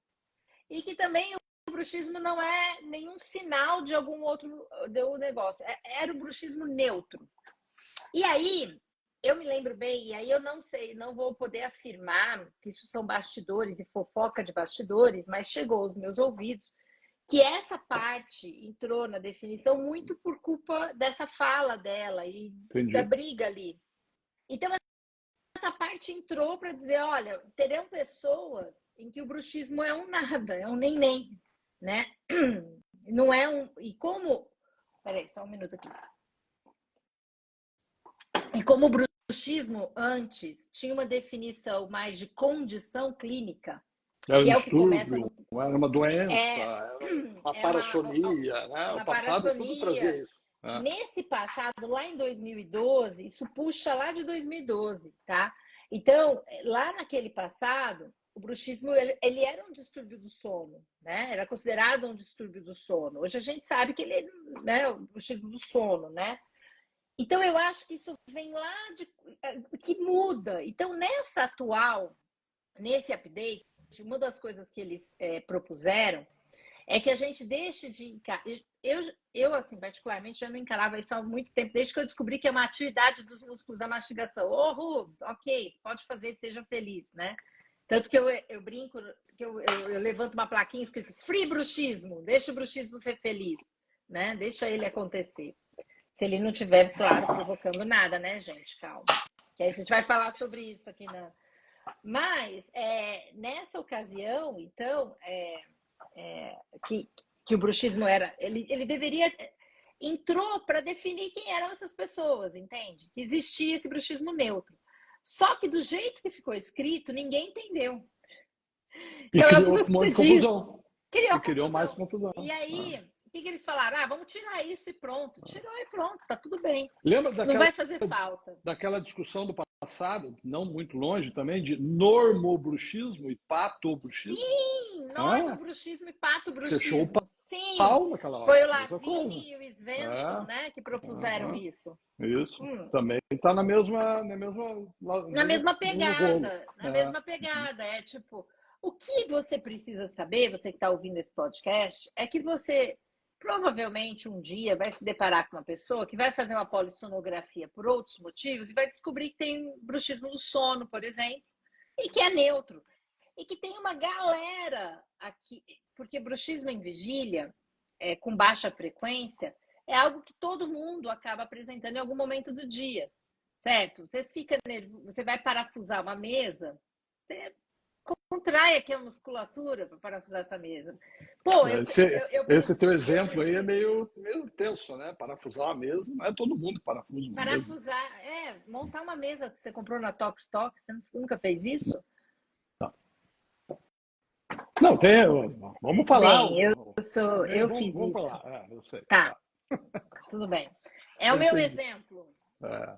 e que também o bruxismo não é nenhum sinal de algum outro negócio. Era o bruxismo neutro. E aí, eu me lembro bem, e aí eu não sei, não vou poder afirmar que isso são bastidores e fofoca de bastidores, mas chegou aos meus ouvidos que essa parte entrou na definição muito por culpa dessa fala dela e da briga ali. Então, essa parte entrou para dizer, olha, terão pessoas em que o bruxismo é um nada, é um nem-nem, né? Não é um... E como... Peraí, só um minuto aqui. E como o bruxismo antes tinha uma definição mais de condição clínica, era um distúrbio, era uma doença, era uma parassonia, né? Uma o passado tudo trazia isso. Nesse passado, lá em 2012, isso puxa lá de 2012, tá? Então, lá naquele passado, o bruxismo ele era um distúrbio do sono, né? Era considerado um distúrbio do sono. Hoje a gente sabe que ele é, né, o bruxismo do sono, né? Então, eu acho que isso vem lá que muda. Então, nesse update, uma das coisas que eles propuseram é que a gente deixe de encarar. Eu, assim, particularmente, já não encarava isso há muito tempo, desde que eu descobri que é uma atividade dos músculos da mastigação. Ok, você pode fazer, seja feliz, né? Tanto que eu brinco, que eu levanto uma plaquinha escrita Free Bruxismo, deixa o bruxismo ser feliz, né? Deixa ele acontecer. Se ele não estiver, claro, provocando nada, né, gente? Calma. Que aí a gente vai falar sobre isso aqui na. Mas, nessa ocasião, então, que o bruxismo era. Ele deveria. Entrou para definir quem eram essas pessoas, entende? Existia esse bruxismo neutro. Só que do jeito que ficou escrito, ninguém entendeu. E Então é o que criou um você monte de diz. confusão. Criou E criou mais confusão. confusão. E aí, o que eles falaram? Ah, vamos tirar isso e pronto. Tirou e pronto, tá tudo bem. Lembra Não vai fazer falta. daquela discussão do passado, não muito longe também, de normobruxismo e patobruxismo? Sim, Ah, normobruxismo e fechou o patobruxismo. Sim, pau naquela hora. foi o Mesma coisa. Lavigne e o Svensson, né, que propuseram isso. Isso. Também está Na mesma no rolo. pegada, na mesma pegada. É tipo, o que você precisa saber, você que está ouvindo esse podcast, é que você provavelmente um dia vai se deparar com uma pessoa que vai fazer uma polissonografia por outros motivos e vai descobrir que tem bruxismo do sono, por exemplo, e que é neutro. E que tem uma galera aqui, porque bruxismo em vigília, com baixa frequência, é algo que todo mundo acaba apresentando em algum momento do dia, certo? Você fica nervoso, você vai parafusar uma mesa, você contrai aqui a musculatura para parafusar essa mesa. Pô, Esse teu exemplo aí é meio tenso, né? Parafusar uma mesa, não é todo mundo que parafusa uma mesa. Parafusar, montar uma mesa que você comprou na Tox Tok, você nunca fez isso? Não, tem. Vamos falar. Bem, eu fiz Vamos isso. falar. Eu sei. Tá, tudo bem. É o meu exemplo. É.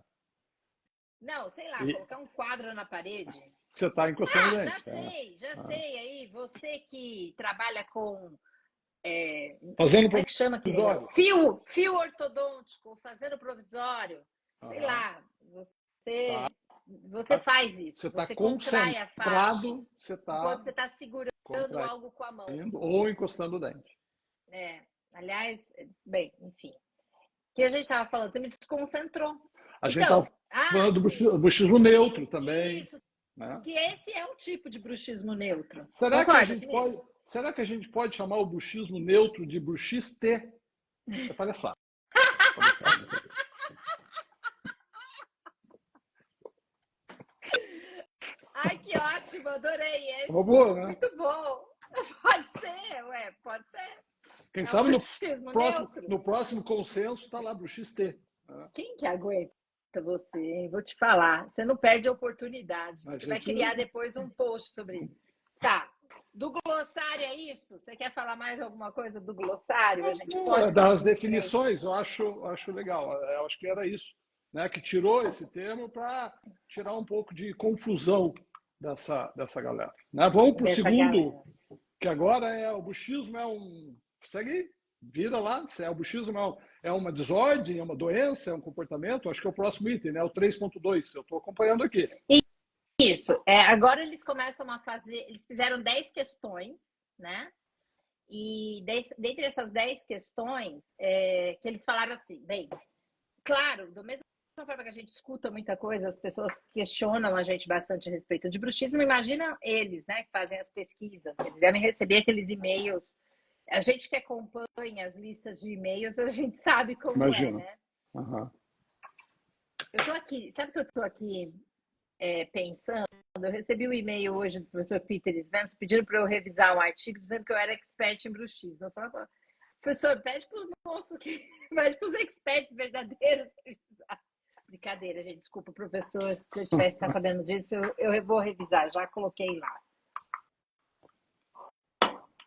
Não, sei lá, E colocar um quadro na parede. você está encostando o Já dente. sei, sei. Aí, você que trabalha com. Fazendo Como é que chama aquele provisório. negócio? Fio ortodôntico, fazendo provisório. Sei lá, você faz isso. Você contrai a face você enquanto está você está segurando algo com a mão. ou encostando o dente. Aliás, bem, enfim. O que a gente estava falando? Você me desconcentrou. A gente estava falando do bruxismo neutro também. Isso, né? que esse é um tipo de bruxismo neutro. Será que a gente pode chamar o bruxismo neutro de bruxiste? É palhaçada. Ai, que ótimo, adorei esse. Uma boa, né? Muito bom. Pode ser, pode ser. Quem sabe no próximo consenso está lá bruxiste. Quem que aguenta você, hein? Vou te falar. Você não perde a oportunidade. Você vai criar depois um post sobre isso. Tá. Do glossário é isso? Você quer falar mais alguma coisa do glossário? A gente pode. Das definições, eu acho legal. Eu acho que era isso, né? Que tirou esse termo para tirar um pouco de confusão dessa galera. Né? Vamos para o segundo, que agora o bruxismo segue, vira lá, se o bruxismo é uma desordem, é uma doença, é um comportamento. Acho que é o próximo item, né? O 3.2. Eu estou acompanhando aqui. Isso. Agora eles começam a fazer. Eles fizeram 10 questões, né? E dentre essas 10 questões, que eles falaram assim, bem, claro, do mesmo forma que a gente escuta muita coisa, as pessoas questionam a gente bastante a respeito de bruxismo, imagina eles, né, que fazem as pesquisas, eles devem receber aqueles e-mails. A gente que acompanha as listas de e-mails, a gente sabe como Imagina. né? Uhum. Eu tô aqui, sabe que eu tô aqui pensando? Eu recebi um e-mail hoje do professor Peter Svensson pedindo para eu revisar um artigo dizendo que eu era expert em bruxismo. Eu falava, professor, pede para os moços pede para os experts verdadeiros revisar. Brincadeira, gente, desculpa, professor, se eu tiver que ficar sabendo disso, eu vou revisar, já coloquei lá.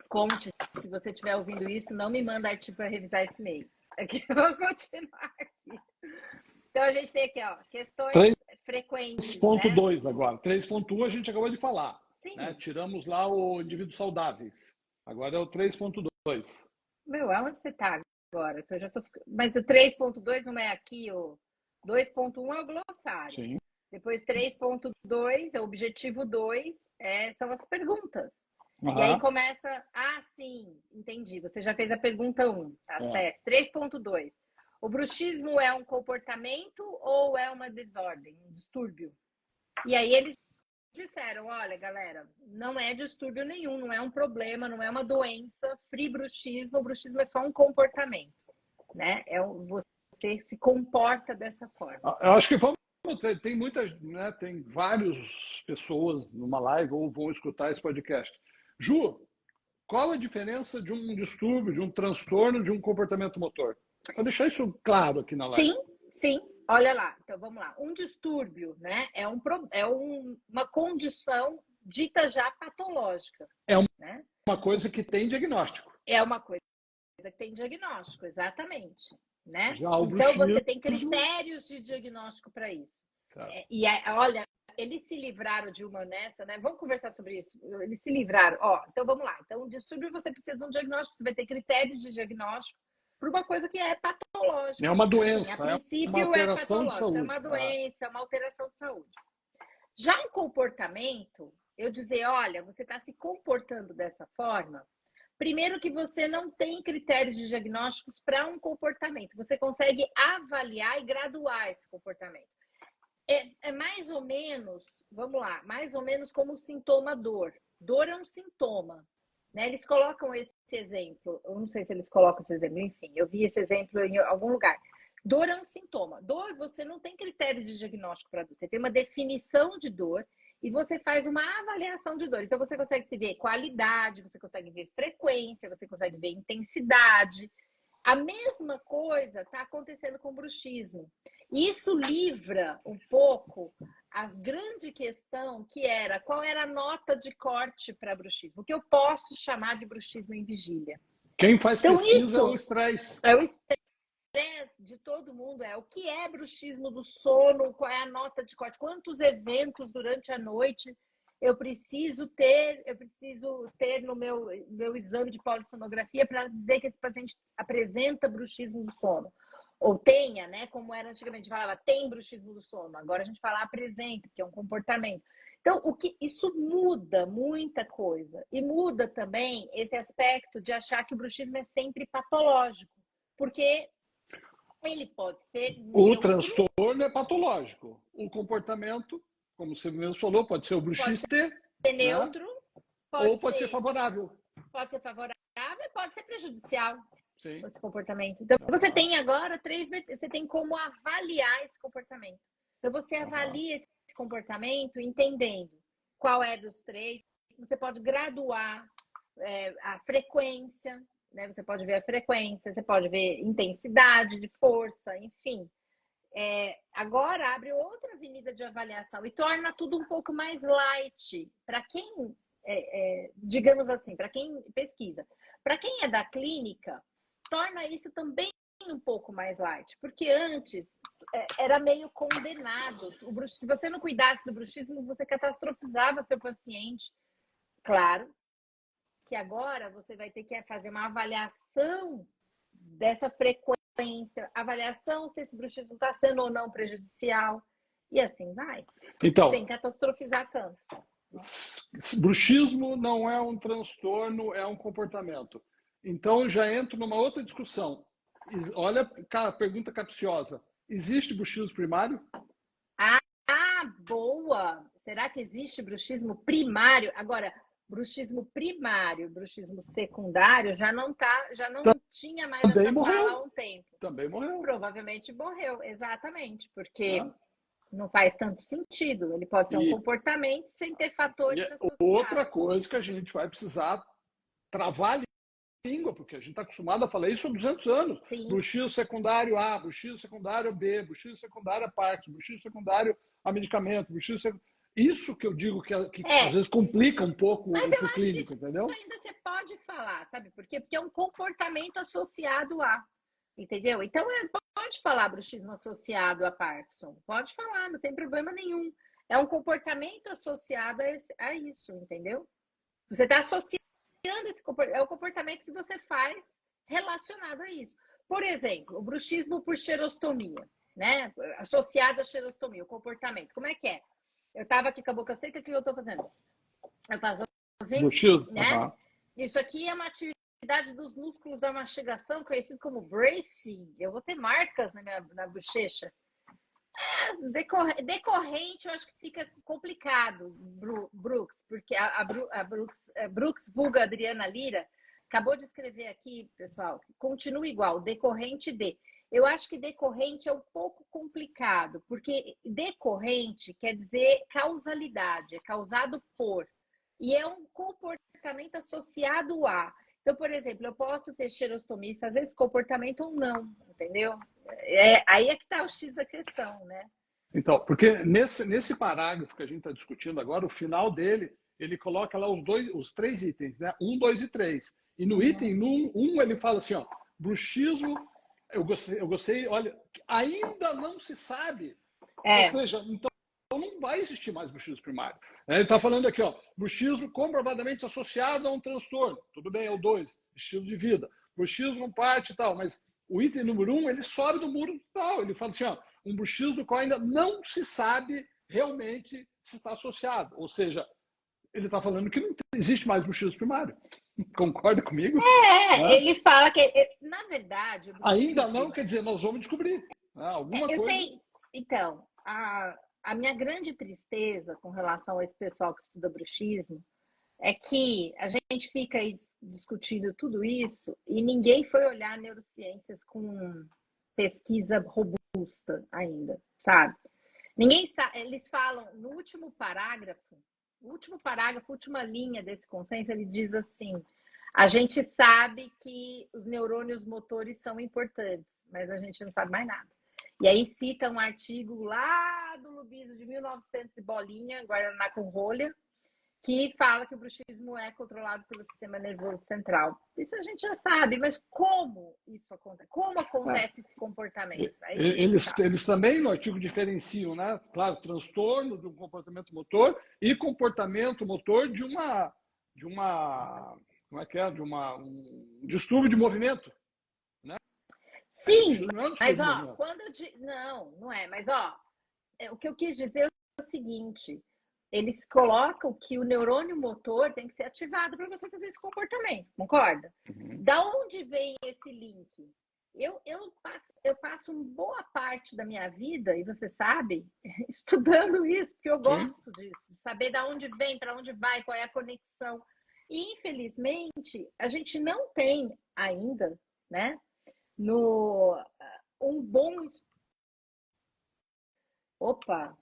Conte, se você estiver ouvindo isso, não me manda artigo para revisar esse mês. Aqui, eu vou continuar aqui. Então, a gente tem aqui, questões frequentes. 3.2 agora. 3.1 a gente acabou de falar. Sim. Né? Tiramos lá o indivíduos saudáveis. Agora é o 3.2. Aonde você está agora? Que eu já tô... Mas o 3.2 não é aqui, 2.1 é o glossário. Sim. Depois 3.2, é o objetivo 2, são as perguntas. Uhum. E aí começa, sim, entendi, você já fez a pergunta 1, tá certo. 3.2, o bruxismo é um comportamento ou é uma desordem, um distúrbio? E aí eles disseram, olha, galera, não é distúrbio nenhum, não é um problema, não é uma doença, free bruxismo, o bruxismo é só um comportamento, né? Você se comporta dessa forma. Eu acho que tem muitas, né, tem várias pessoas numa live ou vão escutar esse podcast. Ju, qual a diferença de um distúrbio, de um transtorno, de um comportamento motor? Para deixar isso claro aqui na live. Sim. Olha lá, então vamos lá. Um distúrbio, né, é uma condição dita já patológica. Né? Uma coisa que tem diagnóstico. É uma coisa que tem diagnóstico, exatamente. Né? Então bruxismo... você tem critérios de diagnóstico para isso. Olha, eles se livraram de uma nessa, né? Vamos conversar sobre isso. Eles se livraram. Então vamos lá. Então, um distúrbio você precisa de um diagnóstico, você vai ter critérios de diagnóstico para uma coisa que é patológica. É uma doença, assim, a princípio é uma alteração de saúde. É uma doença, é uma alteração de saúde. Já um comportamento, eu dizer, olha, você está se comportando dessa forma, primeiro que você não tem critérios de diagnósticos para um comportamento. Você consegue avaliar e graduar esse comportamento. É mais ou menos, vamos lá, mais ou menos como o sintoma dor. Dor é um sintoma. Né? Eles colocam esse exemplo, eu não sei se eles colocam esse exemplo, enfim, eu vi esse exemplo em algum lugar. Dor é um sintoma. Dor, você não tem critério de diagnóstico para dor. Você tem uma definição de dor e você faz uma avaliação de dor. Então, você consegue ver qualidade, você consegue ver frequência, você consegue ver intensidade. A mesma coisa está acontecendo com o bruxismo. Isso livra um pouco a grande questão que era qual era a nota de corte para bruxismo, o que eu posso chamar de bruxismo em vigília. Quem faz pesquisa é o estresse. É o estresse de todo mundo, o que é bruxismo do sono, qual é a nota de corte, quantos eventos durante a noite eu preciso ter no meu exame de polissonografia para dizer que esse paciente apresenta bruxismo do sono. Ou tenha, né? Como era antigamente, falava, tem bruxismo do sono. Agora a gente fala apresenta, que é um comportamento. Então, isso muda muita coisa. E muda também esse aspecto de achar que o bruxismo é sempre patológico. Porque ele pode ser O transtorno é patológico. O comportamento, como você mesmo falou, pode ser o bruxista. Pode ser neutro. Né? Pode ser favorável. Pode ser favorável e pode ser prejudicial. Sim. Esse comportamento. Então, você tem agora você tem como avaliar esse comportamento. Então, você avalia esse comportamento entendendo qual é dos três. Você pode graduar a frequência, né? Você pode ver a frequência, você pode ver intensidade de força, enfim. Agora abre outra avenida de avaliação e torna tudo um pouco mais light para quem, digamos assim, para quem pesquisa. Para quem é da clínica, torna isso também um pouco mais light, porque antes era meio condenado. Se você não cuidasse do bruxismo, você catastrofizava seu paciente. Claro que agora você vai ter que fazer uma avaliação dessa frequência, avaliação se esse bruxismo está sendo ou não prejudicial, e assim vai. Então, sem catastrofizar tanto. Bruxismo não é um transtorno, é um comportamento. Então, eu já entro numa outra discussão. Olha, cara, pergunta capciosa. Existe bruxismo primário? Boa! Será que existe bruxismo primário? Agora, bruxismo primário, bruxismo secundário, já não tinha mais essa fala há um tempo. Também morreu. Provavelmente morreu, exatamente, porque não faz tanto sentido. Ele pode ser um comportamento sem ter fatores associados. Outra coisa que a gente vai precisar travar a língua, porque a gente está acostumado a falar isso há 200 anos. Sim. Bruxismo secundário A, bruxismo secundário B, bruxismo secundário a Parkinson, bruxismo secundário a medicamento, bruxismo secundário... Isso que eu digo que às vezes complica um pouco o clínico, entendeu? Mas ainda você pode falar, sabe por quê? Porque é um comportamento associado a, entendeu? Então, pode falar bruxismo associado a Parkinson, pode falar, não tem problema nenhum. É um comportamento associado a isso, entendeu? Você está associando esse comportamento, é o comportamento que você faz relacionado a isso. Por exemplo, o bruxismo por xerostomia. né? Associado à xerostomia, o comportamento. Como é que é? Eu estava aqui com a boca seca, o que eu estou fazendo? Eu faço assim, Bruxismo? né? Isso aqui é uma atividade dos músculos da mastigação, conhecido como bracing. Eu vou ter marcas na bochecha. Decorrente, eu acho que fica complicado, Brooks, porque Brooks, vulga Adriana Lira, acabou de escrever aqui, pessoal, continua igual, decorrente de. Eu acho que decorrente é um pouco complicado, porque decorrente quer dizer causalidade, é causado por, e é um comportamento associado a. Então, por exemplo, eu posso ter xerostomia e fazer esse comportamento ou não, entendeu? Aí é que está o X da questão, né? Então, porque nesse parágrafo que a gente está discutindo agora, o final dele, ele coloca lá os 3 itens, né? 1, 2 e 3. E no item 1, ele fala assim, ó, bruxismo, eu gostei, olha, ainda não se sabe. Ou seja, então não vai existir mais bruxismo primário. Ele está falando aqui, ó, bruxismo comprovadamente associado a um transtorno. Tudo bem, é o 2, estilo de vida. Bruxismo parte e tal, mas o item número 1, ele sobe do muro tal. Ele fala assim, ó, um bruxismo do qual ainda não se sabe realmente se está associado. Ou seja, ele está falando que não existe mais bruxismo primário. Concorda comigo? Ele fala que, na verdade... Ainda não, quer dizer, nós vamos descobrir alguma coisa. Então, a minha grande tristeza com relação a esse pessoal que estuda bruxismo é que a gente fica aí discutindo tudo isso e ninguém foi olhar neurociências com pesquisa robusta ainda, sabe? Ninguém sabe, eles falam no último parágrafo, última linha desse consenso, ele diz assim: a gente sabe que os neurônios motores são importantes, mas a gente não sabe mais nada. E aí cita um artigo lá do Lubiso de 1900 e bolinha, Guaraná com rolha, que fala que o bruxismo é controlado pelo sistema nervoso central. Isso a gente já sabe, mas como isso acontece? Como acontece esse comportamento? Eles também no artigo diferenciam, né? Claro, transtorno de um comportamento motor e comportamento motor de como é que é? Um distúrbio de movimento, né? Sim, mas não é, mas o que eu quis dizer é o seguinte: eles colocam que o neurônio motor tem que ser ativado para você fazer esse comportamento, concorda? Uhum. Da onde vem esse link? Eu passo uma boa parte da minha vida, e você sabe, estudando isso, porque eu gosto disso, de saber da onde vem, para onde vai, qual é a conexão. E, infelizmente, a gente não tem ainda, né, um bom... Opa!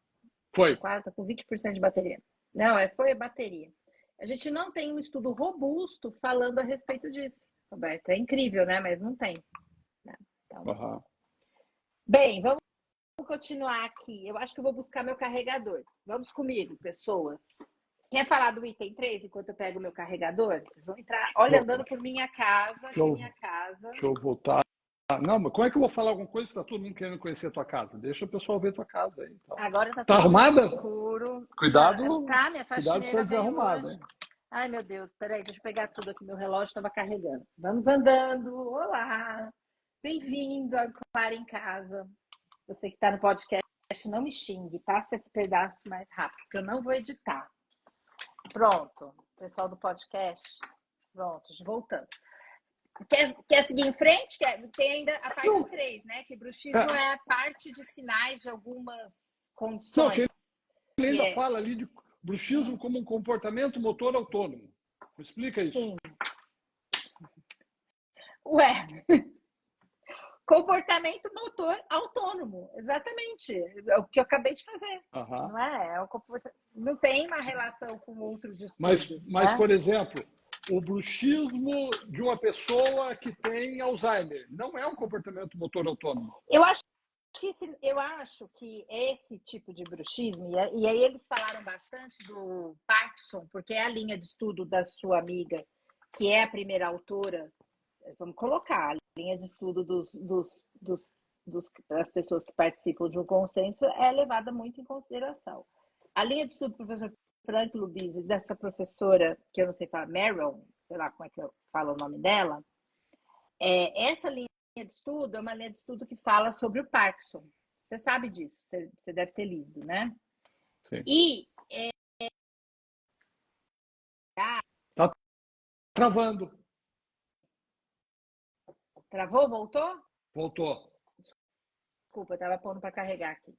Foi. Quase, tá com 20% de bateria. Não, foi a bateria. A gente não tem um estudo robusto falando a respeito disso, Roberto. É incrível, né? Mas não tem. Então... Bem, vamos continuar aqui. Eu acho que eu vou buscar meu carregador. Vamos comigo, pessoas. Quer falar do item 3 enquanto eu pego meu carregador? Vocês vão entrar, olha, andando por minha casa. Deixa eu voltar. Não, mas como é que eu vou falar alguma coisa se está todo mundo querendo conhecer a tua casa? Deixa o pessoal ver a tua casa aí. Então. Agora tá tudo arrumada? Escuro. Cuidado. Tá, minha faxineira cuidado de ser desarrumada, hein? Ai, meu Deus, peraí, deixa eu pegar tudo aqui. Meu relógio estava carregando. Vamos andando. Olá! Bem-vindo a Clara em Casa. Você que está no podcast, não me xingue. Passa esse pedaço mais rápido, porque eu não vou editar. Pronto. Pessoal do podcast. Pronto, voltando. Quer seguir em frente? Tem ainda a parte 3, né? Que bruxismo é a parte de sinais de algumas condições. Não, ele ainda fala ali de bruxismo como um comportamento motor autônomo. Me explica isso. Sim. Ué, comportamento motor autônomo, exatamente. É o que eu acabei de fazer. Não é? Não tem uma relação com outro distúrbio. Mas por exemplo, o bruxismo de uma pessoa que tem Alzheimer não é um comportamento motor autônomo. Eu acho que esse tipo de bruxismo, e aí eles falaram bastante do Parkinson, porque é a linha de estudo da sua amiga, que é a primeira autora, vamos colocar, a linha de estudo das pessoas que participam de um consenso é levada muito em consideração. A linha de estudo do professor Frank Lubiso, dessa professora, que eu não sei falar, Meryl, sei lá como é que eu falo o nome dela, essa linha de estudo é uma linha de estudo que fala sobre o Parkinson. Você sabe disso, você deve ter lido, né? Sim. E Tá travando. travou, voltou? Voltou. Desculpa, eu estava pondo para carregar aqui.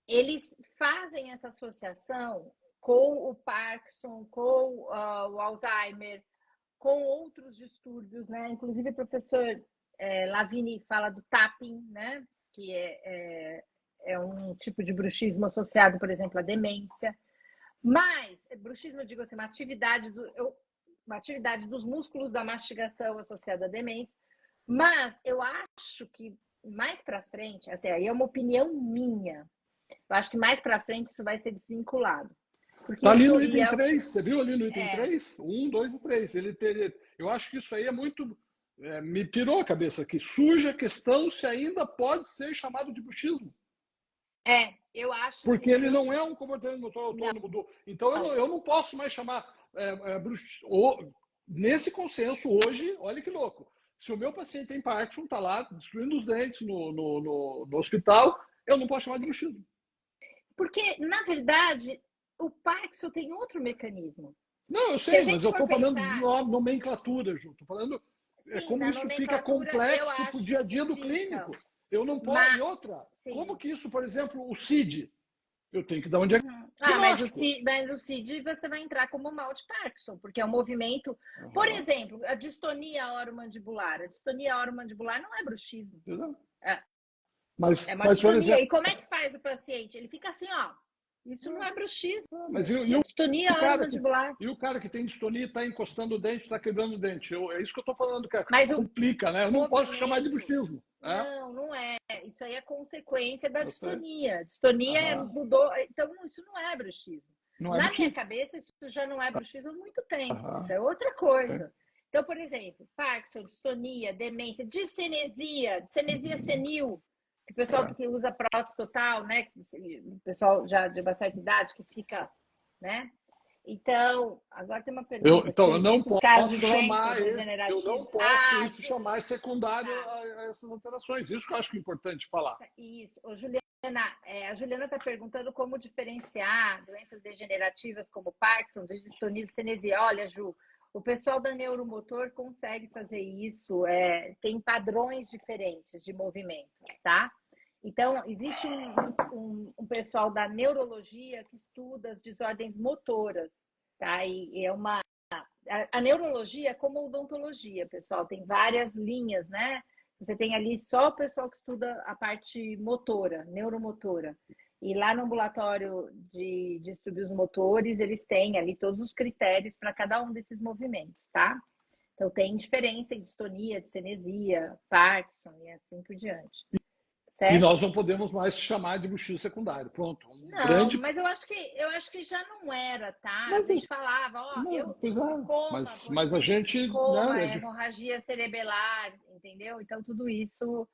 Eles fazem essa associação com o Parkinson, com o Alzheimer, com outros distúrbios, né? Inclusive o professor Lavini fala do tapping, né? Que é um tipo de bruxismo associado, por exemplo, à demência. Mas, bruxismo, eu digo assim, uma atividade dos músculos da mastigação associada à demência. Mas eu acho que mais para frente, assim, aí é uma opinião minha, eu acho que mais para frente isso vai ser desvinculado. Porque Tá ali isso no item 3, você viu ali no item 3? 1, 2 e 3. Eu acho que isso aí é muito. Me pirou a cabeça aqui. Surge a questão se ainda pode ser chamado de bruxismo. Eu acho. Porque ele não é um comportamento motor autônomo. Então eu não posso mais chamar bruxismo. Nesse consenso, hoje, olha que louco. Se o meu paciente tem Parkinson, está lá destruindo os dentes no hospital, eu não posso chamar de bruxismo. Porque, na verdade, o Parkinson tem outro mecanismo. Não, eu sei, mas eu estou falando de nomenclatura, Ju. Estou falando como isso fica complexo para o dia a dia do clínico. Eu não posso. E outra, como que isso, por exemplo, o CID? Eu tenho que dar um diagnóstico. Mas o CID você vai entrar como mal de Parkinson, porque é um movimento. Por exemplo, a distonia oromandibular. A distonia oromandibular não é bruxismo. Mas, é uma distonia. Exemplo... E como é que faz o paciente? Ele fica assim, ó. Isso não é bruxismo. Mas distonia oromandibular. E o cara que tem distonia está encostando o dente, está quebrando o dente. É isso que eu estou falando, cara. Mas complica, né? Eu não posso chamar de bruxismo. Não é. Isso aí é consequência da distonia. Distonia mudou. Então, isso não é bruxismo. Na minha cabeça, isso já não é bruxismo há muito tempo. Isso é outra coisa. Então, por exemplo, Parkinson, distonia, demência, discinesia senil. O pessoal que usa prótese total, né? O pessoal já de uma certa idade que fica, né? Então, agora tem uma pergunta. Eu não posso chamar isso chamar secundário a essas alterações. Isso que eu acho importante falar. Isso. Ô, Juliana, a Juliana está perguntando como diferenciar doenças degenerativas como Parkinson, de distonia, cinesia. Olha, Ju, o pessoal da neuromotor consegue fazer isso, tem padrões diferentes de movimentos, tá? Então, existe um pessoal da neurologia que estuda as desordens motoras, tá? E é uma... A neurologia é como a odontologia, pessoal, tem várias linhas, né? Você tem ali só o pessoal que estuda a parte motora, neuromotora. E lá no ambulatório de distúrbios motores, eles têm ali todos os critérios para cada um desses movimentos, tá? Então, tem diferença em distonia, cinesia, Parkinson e assim por diante. Certo? E nós não podemos mais chamar de bruxismo secundário. Pronto. Mas eu acho que já não era, tá? A gente falava, mas a gente... Coma, hemorragia cerebelar, entendeu? Então, tudo isso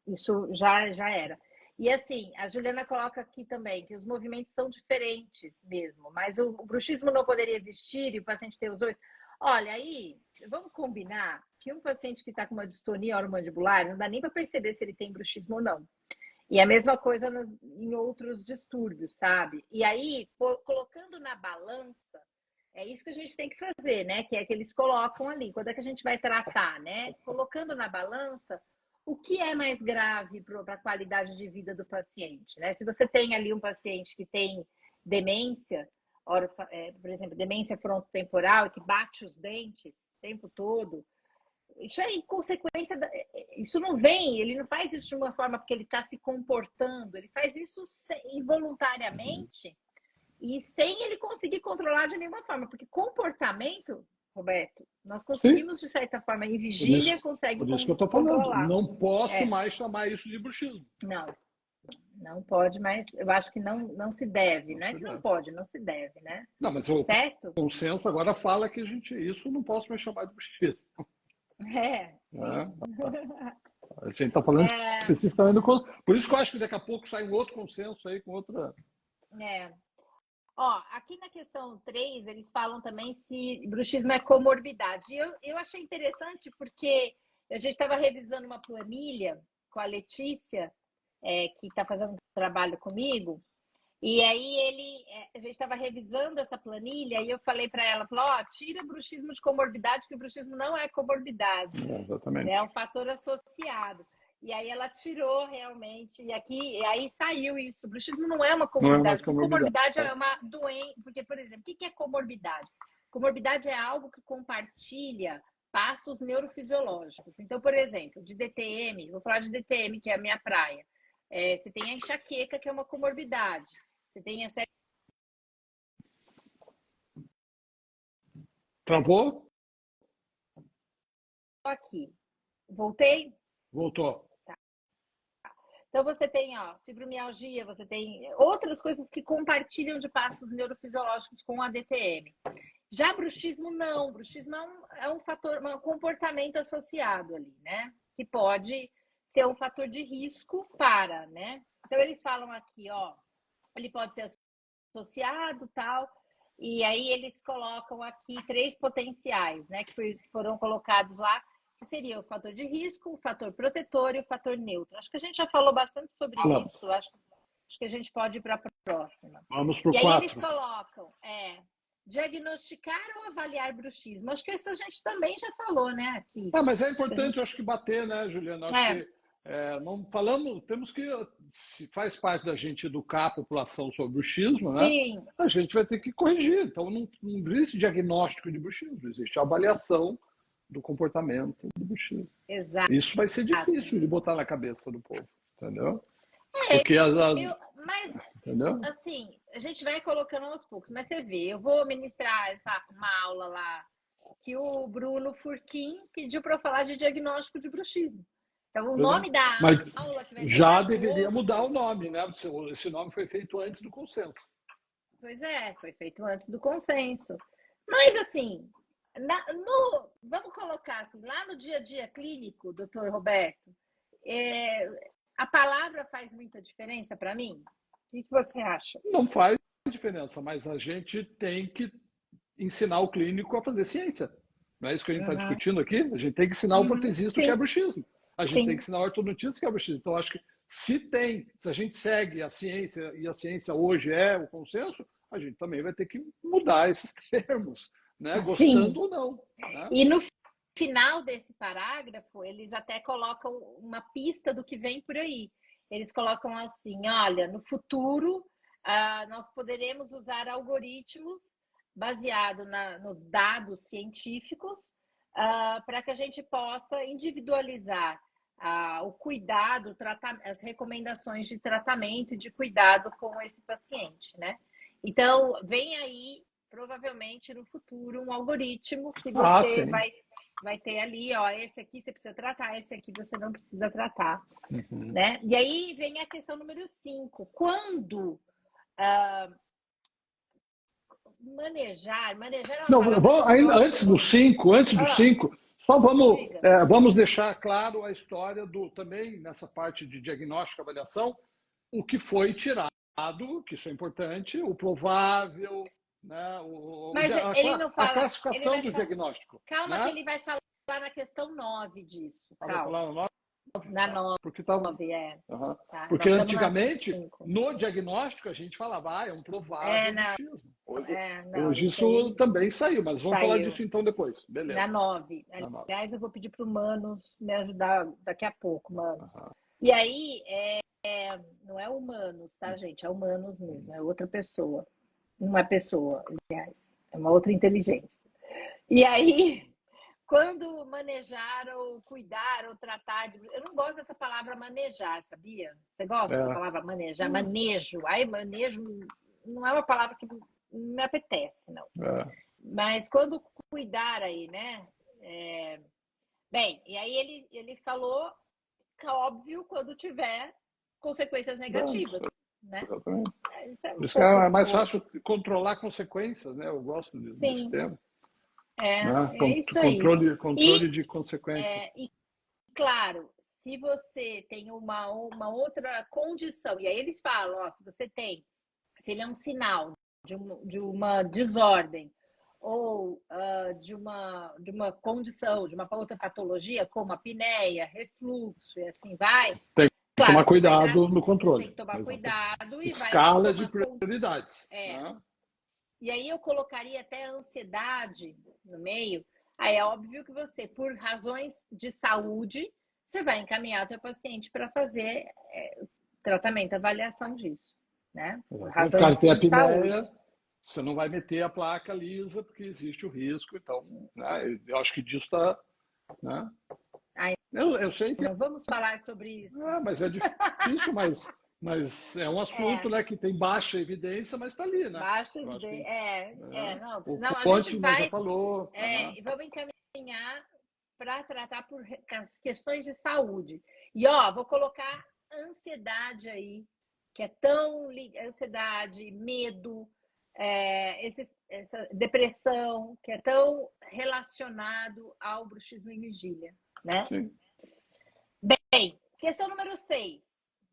isso já era. E assim, a Juliana coloca aqui também que os movimentos são diferentes mesmo, mas o bruxismo não poderia existir e o paciente ter os dois. Olha, aí, vamos combinar que um paciente que está com uma distonia oromandibular, não dá nem para perceber se ele tem bruxismo ou não. E a mesma coisa em outros distúrbios, sabe? E aí, colocando na balança, é isso que a gente tem que fazer, né? Que é que eles colocam ali. Quando é que a gente vai tratar, né? Colocando na balança, o que é mais grave para a qualidade de vida do paciente, né? Se você tem ali um paciente que tem demência, por exemplo, demência frontotemporal, que bate os dentes o tempo todo, isso é consequência isso não vem, ele não faz isso de uma forma porque ele está se comportando, ele faz isso involuntariamente e sem ele conseguir controlar de nenhuma forma, porque comportamento, Roberto, nós conseguimos de certa forma, em vigília consegue controlar. Por isso que eu estou falando, não posso mais chamar isso de bruxismo. Não pode, mas eu acho que não se deve, não é que não pode, não se deve, né? Não, mas o consenso agora fala que isso não posso mais chamar de bruxismo. A gente está falando especificamente por isso que eu acho que daqui a pouco sai um outro consenso aí com outra... Aqui na questão 3, eles falam também se bruxismo é comorbidade. Eu achei interessante porque A gente estava revisando uma planilha com a Letícia, que está fazendo um trabalho comigo, e aí a gente estava revisando essa planilha e eu falei para ela, tira o bruxismo de comorbidade, que o bruxismo não é comorbidade, exatamente. É um fator associado. E aí ela tirou realmente, e aí saiu isso. O bruxismo não é uma comorbidade. Não é mais Comorbidade é uma doença. Porque, por exemplo, o que é comorbidade? Comorbidade é algo que compartilha passos neurofisiológicos. Então, por exemplo, de DTM, vou falar de DTM, que é a minha praia. Você tem a enxaqueca, que é uma comorbidade. Você tem essa. Travou? Aqui. Voltei? Voltou. Então, você tem fibromialgia, você tem outras coisas que compartilham de passos neurofisiológicos com a DTM. Já bruxismo, não. Bruxismo é um fator, um comportamento associado ali, né? Que pode ser um fator de risco para, né? Então, eles falam aqui, ele pode ser associado, tal, e aí eles colocam aqui 3 potenciais, né? Que foram colocados lá, que seria o fator de risco, o fator protetor e o fator neutro. Acho que a gente já falou bastante sobre isso. Acho que a gente pode ir para a próxima. Vamos para o 4. E aí eles colocam, diagnosticar ou avaliar bruxismo. Acho que isso a gente também já falou, né, aqui. Mas é importante, eu acho que bater, né, Juliana? Acho que não falamos, temos que, se faz parte da gente educar a população sobre bruxismo, né? Sim. A gente vai ter que corrigir. Então, não existe diagnóstico de bruxismo, existe avaliação do comportamento do bruxismo. Exato. Isso vai ser difícil de botar na cabeça do povo, entendeu? Porque mas, entendeu? Assim, a gente vai colocando aos poucos, mas você vê, eu vou ministrar uma aula lá que o Bruno Furquim pediu para eu falar de diagnóstico de bruxismo. Então, o nome da aula que vai ser já deveria mudar o nome, né? Esse nome foi feito antes do consenso. Pois foi feito antes do consenso. Mas, assim, vamos colocar assim, lá no dia a dia clínico, doutor Roberto, a palavra faz muita diferença para mim? O que você acha? Não faz diferença, mas a gente tem que ensinar o clínico a fazer ciência. Não é isso que a gente está discutindo aqui? A gente tem que ensinar o protesista o que é bruxismo. A gente tem que ensinar o ortodontista o que é bruxismo. Então, acho que se a gente segue a ciência, e a ciência hoje é o consenso, a gente também vai ter que mudar esses termos, né? Gostando ou não. Né? E no final desse parágrafo, eles até colocam uma pista do que vem por aí. Eles colocam assim, olha, no futuro nós poderemos usar algoritmos baseados nos dados científicos para que a gente possa individualizar o cuidado, as recomendações de tratamento e de cuidado com esse paciente, né? Então, vem aí, provavelmente, no futuro, um algoritmo que você vai ter ali, esse aqui você precisa tratar, esse aqui você não precisa tratar, né? E aí vem a questão número 5. Quando manejar é uma palavra antes do 5, só vamos deixar claro a história também nessa parte de diagnóstico e avaliação, o que foi tirado, que isso é importante, o provável, né? Mas ele não fala, a classificação do diagnóstico. Calma, né? Que ele vai falar na questão 9 disso. Vai falar no 9? Na 9. Porque, porque antigamente, no diagnóstico, a gente falava, é um provável bruxismo. Hoje isso também saiu, mas vamos falar disso então depois. Beleza. Na 9. Aliás, eu vou pedir para o Manos me ajudar daqui a pouco, Manos. E aí, não é humanos, tá, gente? É humanos mesmo, é outra pessoa. Não é pessoa, aliás, é uma outra inteligência. E aí, quando manejar ou cuidar ou tratar de... Eu não gosto dessa palavra manejar, sabia? Você gosta da palavra manejar? Manejo. Manejo não é uma palavra que me apetece, não. Mas quando cuidar aí, né? Bem, e aí ele falou que é óbvio quando tiver consequências negativas, né? Por isso que é mais fácil controlar consequências, né? Eu gosto desse termo. Isso aí. Controle de consequências. E, claro, se você tem uma outra condição, e aí eles falam, se ele é um sinal de uma desordem, ou de uma condição, de uma outra patologia, como apneia, refluxo e assim vai, Tem que claro, tomar cuidado no controle. tem que tomar cuidado e escala vai de prioridades. Né? E aí eu colocaria até a ansiedade no meio. Aí é óbvio que você, por razões de saúde, você vai encaminhar o teu paciente para fazer tratamento, avaliação disso, né? Por razões de saúde. Você não vai meter a placa lisa porque existe o risco. Então, né, eu acho que disso está... Né? Eu sei que... Não vamos falar sobre isso. Mas é difícil, mas é um assunto né, que tem baixa evidência, mas está ali, né? Baixa evidência. Não, a gente vai... já falou. E vamos encaminhar para tratar por as questões de saúde. E vou colocar ansiedade aí, que é tão ansiedade, medo, essa depressão, que é tão relacionado ao bruxismo em vigília, né? Sim. Bem, questão número 6,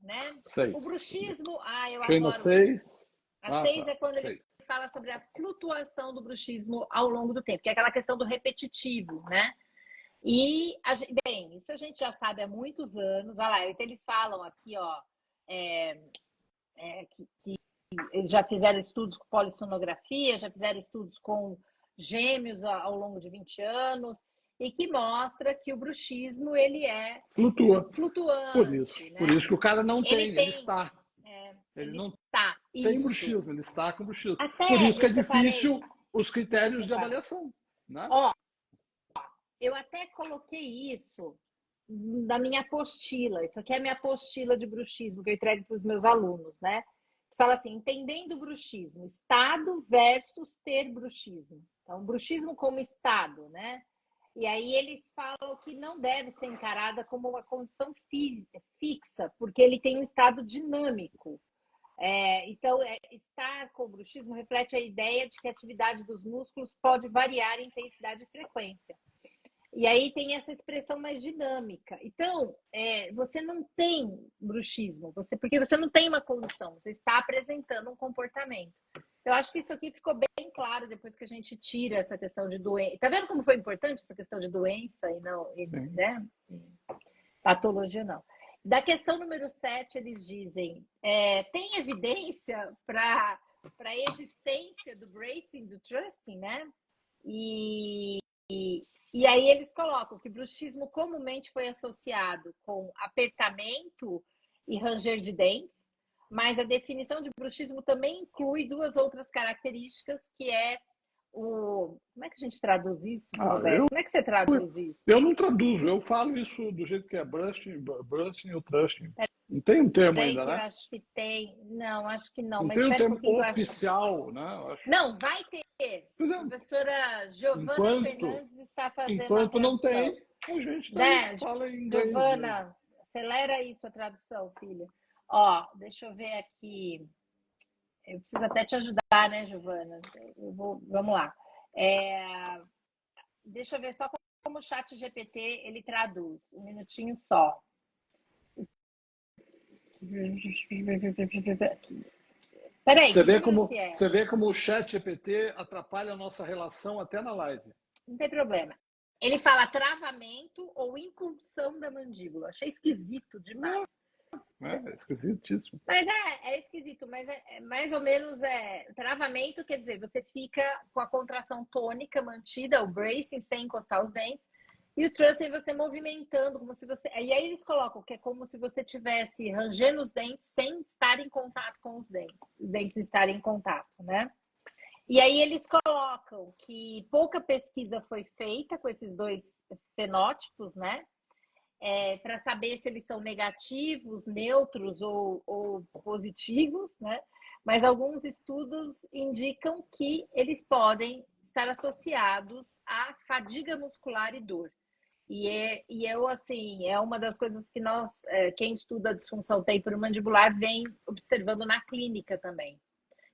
né? 6. O bruxismo, eu Treina adoro 6. isso. A 6 é quando ele fala sobre a flutuação do bruxismo ao longo do tempo, que é aquela questão do repetitivo, né? E, bem, isso a gente já sabe há muitos anos. Olha lá, eles falam aqui, que eles já fizeram estudos com polissonografia, já fizeram estudos com gêmeos ao longo de 20 anos, e que mostra que o bruxismo, ele é flutuante. Por isso que o cara não ele está. Ele não está. Tem bruxismo, ele está com bruxismo. Até por isso que é difícil os critérios de avaliação. Né? Eu até coloquei isso na minha apostila. Isso aqui é a minha apostila de bruxismo que eu entrego para os meus alunos, né? Fala assim, entendendo o bruxismo, estado versus ter bruxismo. Então, bruxismo como estado, né? E aí eles falam que não deve ser encarada como uma condição fixa, porque ele tem um estado dinâmico. Então, estar com o bruxismo reflete a ideia de que a atividade dos músculos pode variar em intensidade e frequência. E aí tem essa expressão mais dinâmica. Então, você não tem bruxismo, porque você não tem uma condição, você está apresentando um comportamento. Eu acho que isso aqui ficou bem claro depois que a gente tira essa questão de doença. Tá vendo como foi importante essa questão de doença e não, né? Patologia não. Da questão número 7, eles dizem, tem evidência para a existência do bracing, do trusting, né? E aí eles colocam que bruxismo comumente foi associado com apertamento e ranger de dentes, mas a definição de bruxismo também inclui duas outras características, que é o... Como é que a gente traduz isso, Roberto? Como é que você traduz isso? Eu não traduzo, eu falo isso do jeito que é brushing ou trusting. Não tem um termo ainda, né? Eu acho que tem. Não, acho que não. Não mas tem um termo oficial, né? Não, vai ter. A professora Giovana Fernandes está fazendo enquanto não tem, a gente fala em inglês. Giovana, acelera isso a tradução, filha. Deixa eu ver aqui. Eu preciso até te ajudar, né, Giovana? Vamos lá. Deixa eu ver só como o chat GPT ele traduz. Um minutinho só. Peraí, você vê como o chat GPT atrapalha a nossa relação até na live. Não tem problema. Ele fala travamento ou incursão da mandíbula. Achei esquisito demais. É esquisitíssimo. Mas é esquisito, mas mais ou menos travamento, quer dizer, você fica com a contração tônica mantida, o bracing, sem encostar os dentes, e o trusting você movimentando, como se você... E aí eles colocam que é como se você estivesse rangendo os dentes sem estar em contato com os dentes estarem em contato, né? E aí eles colocam que pouca pesquisa foi feita com esses dois fenótipos, né? Para saber se eles são negativos, neutros ou positivos, né? Mas alguns estudos indicam que eles podem estar associados à fadiga muscular e dor. Assim, é uma das coisas que quem estuda a disfunção temporomandibular vem observando na clínica também.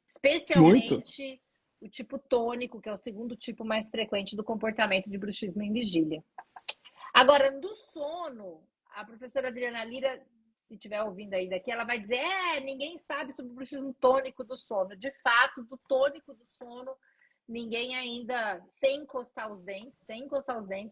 Especialmente o tipo tônico, que é o segundo tipo mais frequente do comportamento de bruxismo em vigília. Agora, do sono, a professora Adriana Lira, se estiver ouvindo ainda aqui, ela vai dizer, ninguém sabe sobre o bruxismo tônico do sono. De fato, do tônico do sono, ninguém ainda, sem encostar os dentes,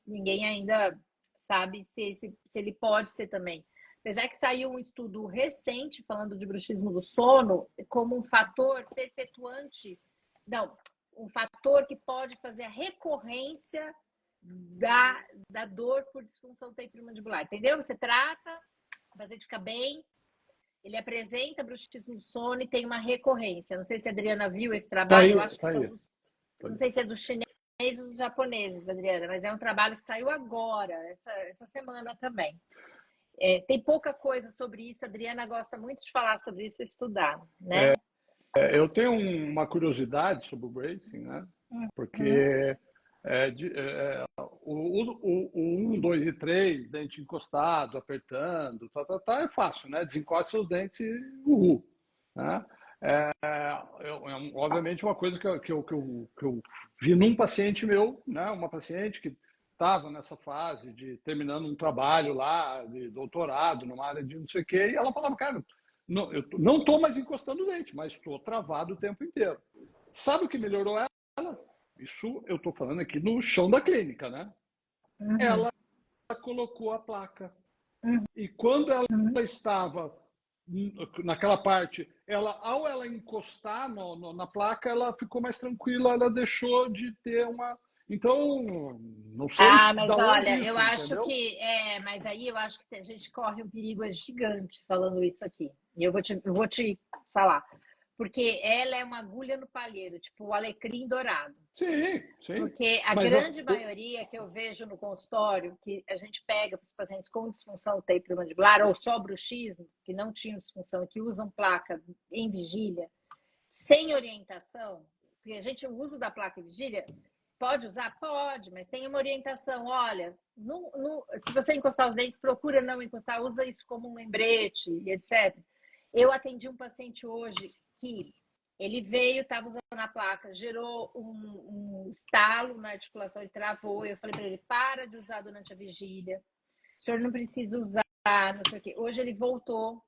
ninguém ainda sabe se ele pode ser também. Apesar que saiu um estudo recente falando de bruxismo do sono como um fator perpetuante, não, um fator que pode fazer a recorrência da dor por disfunção temporomandibular, entendeu? Você trata, o paciente fica bem, ele apresenta bruxismo do sono e tem uma recorrência. Não sei se a Adriana viu esse trabalho, eu acho que são não sei se é dos chineses ou dos japoneses, Adriana, mas é um trabalho que saiu agora, essa semana também. Tem pouca coisa sobre isso, a Adriana gosta muito de falar sobre isso e estudar, né? Eu tenho uma curiosidade sobre o bracing, né? Porque o 1, 2 e 3, dente encostado, apertando, é fácil, né? Desencosta seus dentes e uhul, né? Obviamente, uma coisa que eu vi num paciente meu, né? Uma paciente que estava nessa fase de terminando um trabalho lá, de doutorado, numa área de não sei o quê, e ela falava, cara, não, eu não estou mais encostando o dente, mas estou travado o tempo inteiro. Sabe o que melhorou ela? Isso eu estou falando aqui no chão da clínica, né? Ela colocou a placa. E quando ela estava naquela parte, ao ela encostar na placa, ela ficou mais tranquila, ela deixou de ter uma... Então, não sei mas da onde olha, isso, eu acho entendeu? mas aí eu acho que a gente corre um perigo gigante falando isso aqui. E eu vou te falar. Porque ela é uma agulha no palheiro, tipo o alecrim dourado. Sim. Porque a grande maioria que eu vejo no consultório, que a gente pega para os pacientes com disfunção temporomandibular ou só bruxismo, que não tinham disfunção, que usam placa em vigília, sem orientação, porque o uso da placa em vigília, pode usar? Pode, mas tem uma orientação. Olha, se você encostar os dentes, procura não encostar, usa isso como um lembrete, etc. Eu atendi um paciente hoje que ele veio, estava usando a placa, gerou um estalo na articulação e travou. Eu falei para ele, para de usar durante a vigília. O senhor não precisa usar, não sei o quê. Hoje ele voltou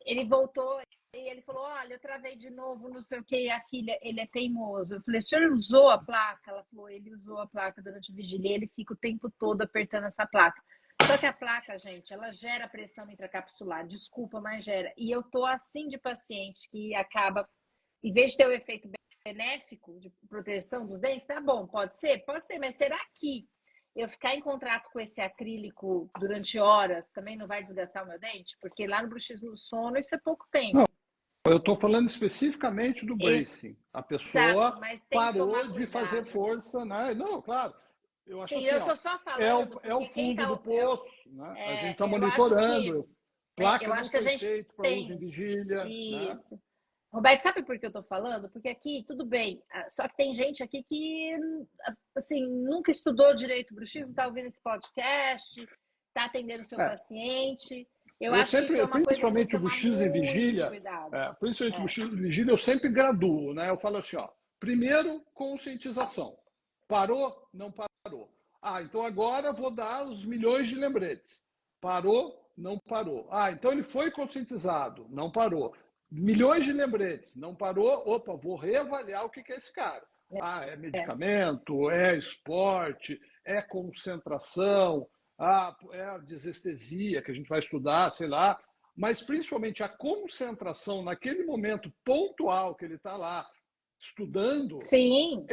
e ele falou, olha, eu travei de novo, não sei o quê. E a filha, ele é teimoso. Eu falei, o senhor usou a placa? Ela falou, ele usou a placa durante a vigília e ele fica o tempo todo apertando essa placa. Só que a placa, gente, ela gera pressão intracapsular. Desculpa, mas gera. E eu tô assim de paciente que acaba, em vez de ter o efeito benéfico de proteção dos dentes, tá bom, pode ser, mas será que eu ficar em contrato com esse acrílico durante horas também não vai desgastar o meu dente? Porque lá no bruxismo do sono isso é pouco tempo. Não, eu estou falando especificamente do bracing. A pessoa parou de fazer força, né? Não, claro. Eu acho assim, eu tô só falando é o fundo do poço, né? A gente está monitorando. Placa eu não acho que a foi gente feito para uso em vigília. Isso. Né? Roberto, sabe por que eu tô falando? Porque aqui, tudo bem, só que tem gente aqui que, assim, nunca estudou direito bruxismo, tá ouvindo esse podcast, tá atendendo o seu paciente. Eu acho que isso é uma coisa que tem que tomar muito cuidado. Principalmente o bruxismo em vigília, eu sempre graduo, né? Eu falo assim, ó, primeiro, conscientização. Parou? Não parou. Então agora vou dar os milhões de lembretes. Parou? Não parou. Então ele foi conscientizado, não parou. Milhões de lembretes, não parou, opa, vou reavaliar o que é esse cara. É medicamento, é esporte, é concentração, é a desestesia que a gente vai estudar, sei lá, mas principalmente a concentração naquele momento pontual que ele está lá estudando. Sim.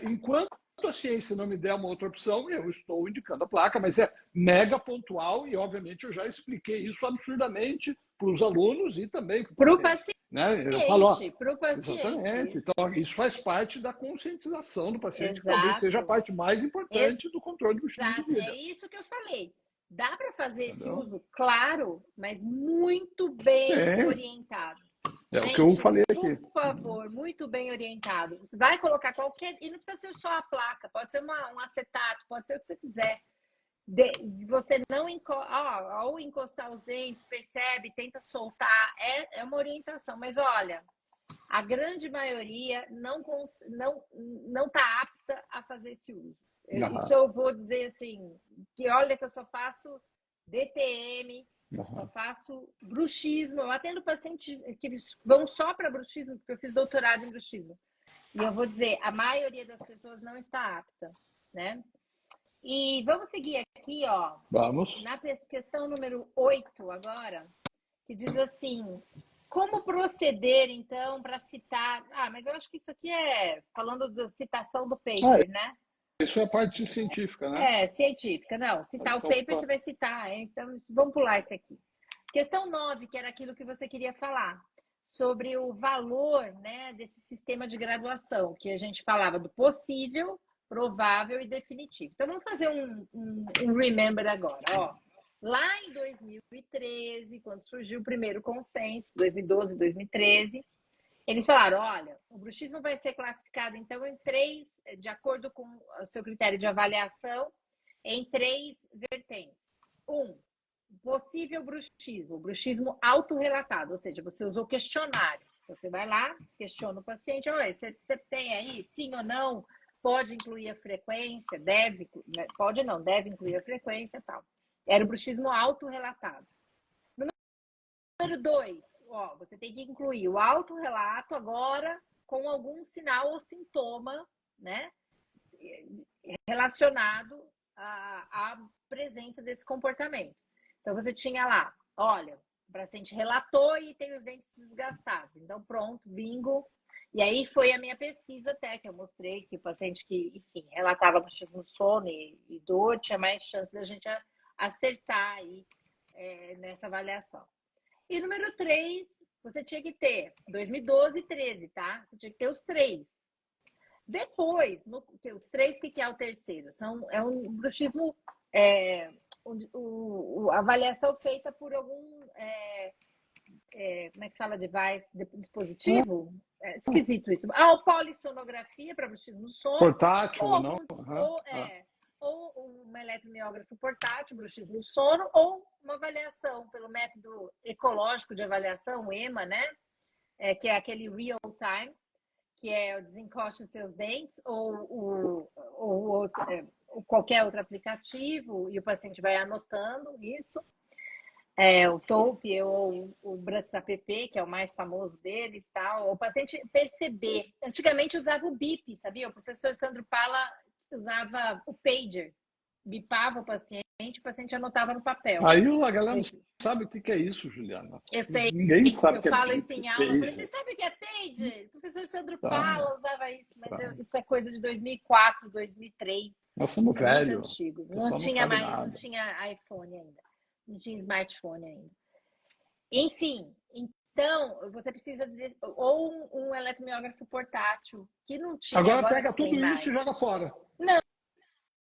Enquanto a ciência não me der uma outra opção, eu estou indicando a placa, mas é mega pontual e, obviamente, eu já expliquei isso absurdamente para os alunos e também para o paciente. Né? Eu falo, para o paciente. Exatamente. Então, isso faz parte da conscientização do paciente, que talvez seja a parte mais importante do controle do estilo de vida. É isso que eu falei. Dá para fazer esse uso, claro, mas muito bem orientado. Gente, o que eu falei aqui. Por favor, muito bem orientado. Você vai colocar qualquer... E não precisa ser só a placa, pode ser um acetato, pode ser o que você quiser. Você não ao encostar os dentes, percebe, tenta soltar, é uma orientação. Mas olha, a grande maioria não está apta a fazer esse uso. Isso eu vou dizer assim, que olha que eu só faço DTM, só faço bruxismo. Eu atendo pacientes que vão só para bruxismo, porque eu fiz doutorado em bruxismo. E eu vou dizer, a maioria das pessoas não está apta, né? E vamos seguir aqui, ó. Vamos. Na questão número 8 agora, que diz assim, como proceder, então, para citar... Ah, mas eu acho que isso aqui é falando da citação do paper, né? Isso é a parte científica, né? É, científica, não. Citar o paper você vai citar, então vamos pular esse aqui. Questão 9, que era aquilo que você queria falar, sobre o valor, né, desse sistema de graduação, que a gente falava do possível, provável e definitivo. Então, vamos fazer um remember agora. Ó. Lá em 2013, quando surgiu o primeiro consenso, 2012, 2013, eles falaram, olha, o bruxismo vai ser classificado, então, em três, de acordo com o seu critério de avaliação, em três vertentes. Possível bruxismo, bruxismo autorrelatado, ou seja, você usou questionário. Você vai lá, questiona o paciente, oi, você tem aí, sim ou não, pode incluir a frequência, deve, pode não, deve incluir a frequência e tal. Era o bruxismo autorrelatado. Número 2, ó, você tem que incluir o autorrelato agora com algum sinal ou sintoma, né, relacionado à presença desse comportamento. Então, você tinha lá, olha, o paciente relatou e tem os dentes desgastados. Então, pronto, bingo. E aí foi a minha pesquisa até, que eu mostrei que o paciente que, enfim, relatava bruxismo no sono e dor, tinha mais chance da gente acertar aí nessa avaliação. E número 3, você tinha que ter 2012 e 13, tá? Você tinha que ter os 3. Depois, os 3, o que é o terceiro? É um bruxismo, a avaliação feita por algum, como é que fala, dispositivo? É esquisito isso. Ou polissonografia para bruxismo no sono. Portátil, ou não? Ou um eletromiógrafo portátil, bruxismo no sono, ou uma avaliação pelo método ecológico de avaliação, o EMA, né? Que é aquele real time, que é o desencoste seus dentes, ou qualquer outro aplicativo, e o paciente vai anotando isso. O TOPE ou o Bruts app, que é o mais famoso deles, tal. O paciente perceber. Antigamente usava o BIP, sabia? O professor Sandro Pala usava o pager, bipava o paciente anotava no papel. Aí a galera não sabe o que é isso, Juliana. Eu sei. Ninguém sabe o que é falo BIP, isso em aula. Eu falei, você sabe o que é pager? O professor Sandro Pala usava isso, mas isso é coisa de 2004, 2003. Nós somos velhos. Muito antigo. Não tinha iPhone ainda. Não tinha smartphone ainda. Enfim, então, você precisa ou um eletromiógrafo portátil, que não tinha. Agora pega tudo isso e joga fora.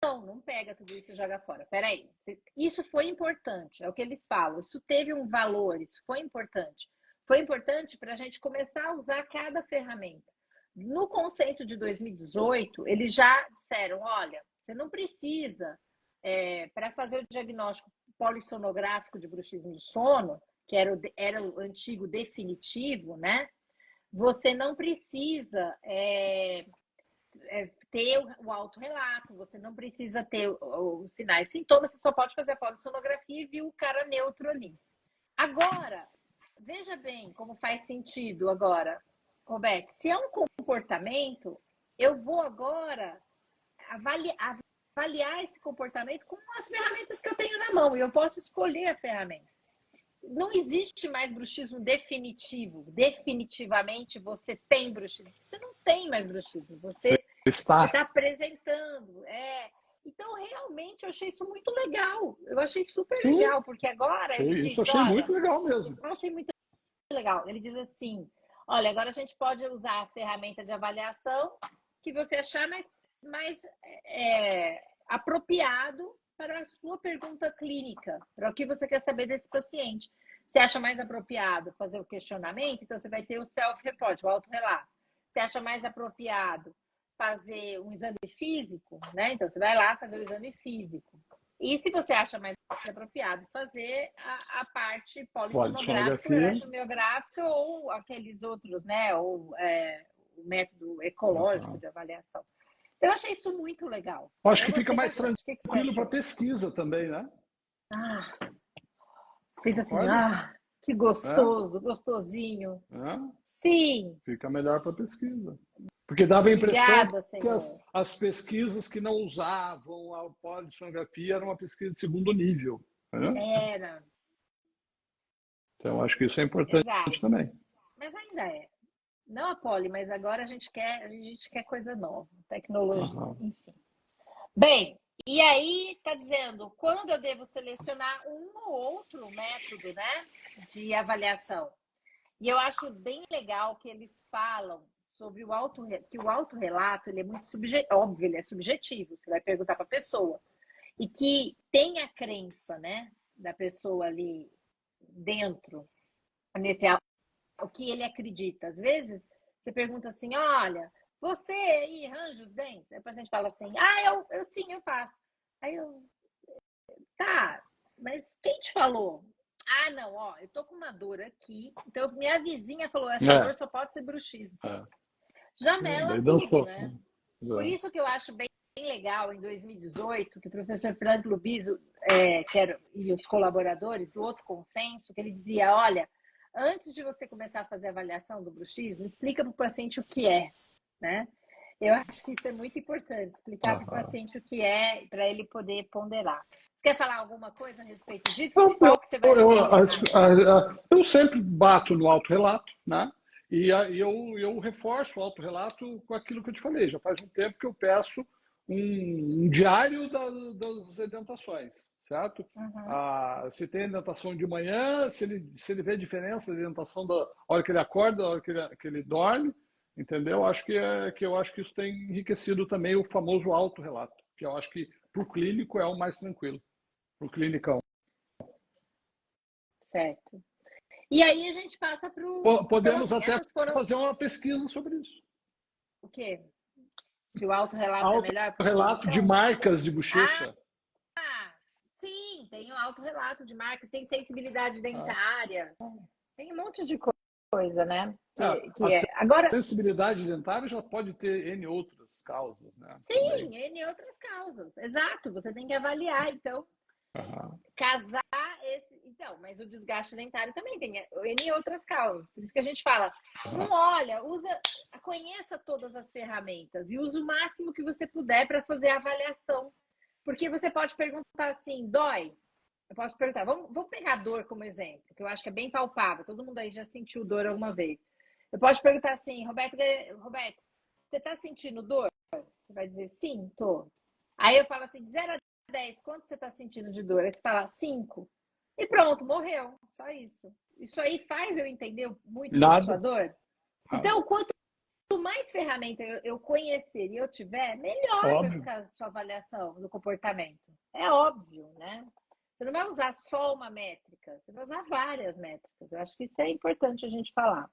Não pega tudo isso e joga fora. Peraí. Isso foi importante, é o que eles falam. Isso teve um valor, isso foi importante. Foi importante para a gente começar a usar cada ferramenta. No conceito de 2018, eles já disseram, olha, você não precisa, para fazer o diagnóstico polissonográfico de bruxismo do sono, que era o antigo definitivo, né? Você não precisa ter o autorrelato, você não precisa ter os sinais e sintomas, você só pode fazer a polissonografia e ver o cara neutro ali. Agora, veja bem como faz sentido agora, Roberto. Se é um comportamento, eu vou agora avaliar esse comportamento com as ferramentas que eu tenho na mão e eu posso escolher a ferramenta. Não existe mais bruxismo definitivo. Definitivamente você tem bruxismo. Você não tem mais bruxismo. Você está apresentando. Então, realmente, eu achei isso muito legal. Eu achei super legal, porque agora ele diz... Isso eu achei muito legal mesmo. Eu achei muito legal. Ele diz assim, olha, agora a gente pode usar a ferramenta de avaliação que você achar mais apropriado para a sua pergunta clínica, para o que você quer saber desse paciente. Você acha mais apropriado fazer o questionamento? Então, você vai ter o self-report, o autorrelato. Você acha mais apropriado fazer um exame físico, né? Então, você vai lá fazer o exame físico. E se você acha mais apropriado fazer a parte polissonográfica, eletromiográfica ou aqueles outros, né? Ou o método ecológico de avaliação. Eu achei isso muito legal. Acho que fica mais tranquilo para pesquisa também, né? Fiz assim, Que gostoso, gostosinho. Né? Sim. Fica melhor para a pesquisa. Porque dava a impressão Obrigada, que Senhor. as pesquisas que não usavam a polissonografia eram uma pesquisa de segundo nível. Né? Era. Então, acho que isso é importante Exato. também. Mas ainda é. Não a poli, mas agora a gente quer coisa nova, tecnologia, enfim. Bem, e aí está dizendo, quando eu devo selecionar um ou outro método, né, de avaliação? E eu acho bem legal que eles falam sobre que o autorrelato, ele é muito subjetivo, óbvio, ele é subjetivo, você vai perguntar para a pessoa. E que tem a crença, né, da pessoa ali dentro, nesse o que ele acredita. Às vezes, você pergunta assim, olha, você aí arranja os dentes? Aí o paciente fala assim, eu sim, eu faço. Aí eu, tá, mas quem te falou? Ah, não, ó, eu tô com uma dor aqui, então minha vizinha falou, essa dor só pode ser bruxismo. Já mela tudo, né? Por isso que eu acho bem legal, em 2018, que o professor Frank Lubiso e os colaboradores do outro consenso, que ele dizia, olha, antes de você começar a fazer a avaliação do bruxismo, explica para o paciente o que é, né? Eu acho que isso é muito importante, explicar para o paciente o que é, para ele poder ponderar. Você quer falar alguma coisa a respeito disso? Qual que você vai eu sempre bato no autorrelato, né? E eu reforço o autorrelato com aquilo que eu te falei. Já faz um tempo que eu peço um diário das edentações, certo? Se tem edentação de manhã, se ele vê a diferença da edentação da hora que ele acorda, da hora que ele dorme, entendeu? Eu acho que isso tem enriquecido também o famoso autorrelato, que eu acho que para o clínico é o mais tranquilo, para o clinicão. Certo. E aí a gente passa para o... Podemos então, até fazer uma pesquisa sobre isso. O quê? Se o autorrelato é melhor? Autorrelato de marcas de bochecha. Sim, tem o autorrelato de marcas, tem sensibilidade dentária, tem um monte de coisa, né? Agora, a sensibilidade dentária já pode ter N outras causas, né? Sim, também. N outras causas, exato. Você tem que avaliar, então, casar esse... Então, mas o desgaste dentário também tem N outras causas. Por isso que a gente fala, não olha, conheça todas as ferramentas e use o máximo que você puder para fazer a avaliação. Porque você pode perguntar assim, dói? Eu posso perguntar, vamos pegar dor como exemplo, que eu acho que é bem palpável. Todo mundo aí já sentiu dor alguma vez. Eu posso perguntar assim, Roberto, você está sentindo dor? Você vai dizer, sim, tô. Aí eu falo assim, de 0 a 10, quanto você está sentindo de dor? Aí você fala, 5. E pronto, morreu. Só isso. Isso aí faz eu entender muito sobre sua dor? Então, quanto mais ferramenta eu conhecer e eu tiver, melhor vai ficar a sua avaliação do comportamento. É óbvio, né? Você não vai usar só uma métrica, você vai usar várias métricas. Eu acho que isso é importante a gente falar.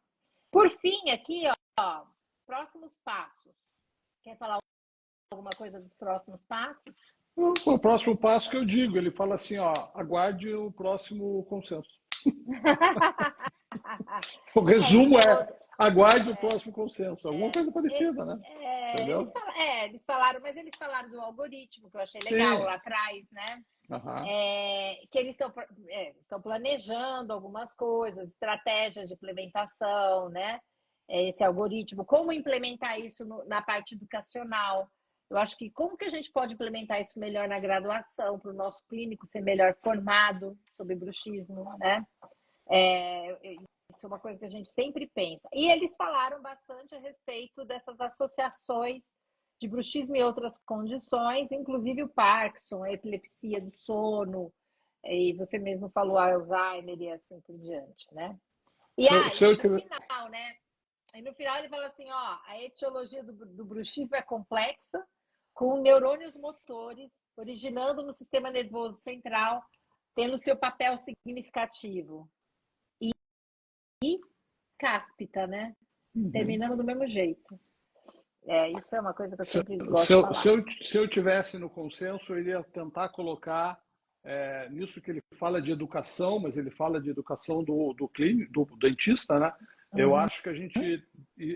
Por fim, aqui, ó, próximos passos. Quer falar alguma coisa dos próximos passos? O próximo passo que eu digo, ele fala assim, ó, aguarde o próximo consenso. O resumo aguarde o próximo consenso. Alguma coisa parecida, né? Eles falaram, mas eles falaram do algoritmo, que eu achei legal lá atrás, né? Que eles estão planejando algumas coisas, estratégias de implementação, né? Esse algoritmo, como implementar isso na parte educacional. Eu acho que como que a gente pode implementar isso melhor na graduação, para o nosso clínico ser melhor formado sobre bruxismo, né? Isso é uma coisa que a gente sempre pensa. E eles falaram bastante a respeito dessas associações de bruxismo e outras condições, inclusive o Parkinson, a epilepsia do sono, e você mesmo falou Alzheimer e assim por diante, né? E no final, né? E no final ele fala assim, ó, a etiologia do bruxismo é complexa, com neurônios motores originando no sistema nervoso central, tendo seu papel significativo. E cáspita, né? Terminando do mesmo jeito. Isso é uma coisa que eu sempre gosto de falar. Se eu tivesse no consenso, eu iria tentar colocar nisso que ele fala de educação, mas ele fala de educação do clínico, do dentista, né? Eu acho que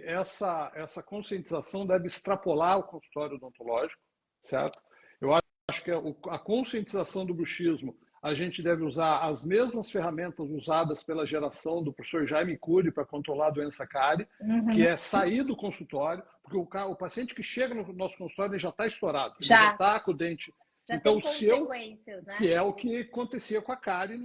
essa conscientização deve extrapolar o consultório odontológico, certo? Eu acho que a conscientização do bruxismo, a gente deve usar as mesmas ferramentas usadas pela geração do professor Jaime Cury para controlar a doença cárie, que é sair do consultório, porque o paciente que chega no nosso consultório ele já está estourado, ele já está com o dente. Já então, tem consequências, né? Que é o que acontecia com a cárie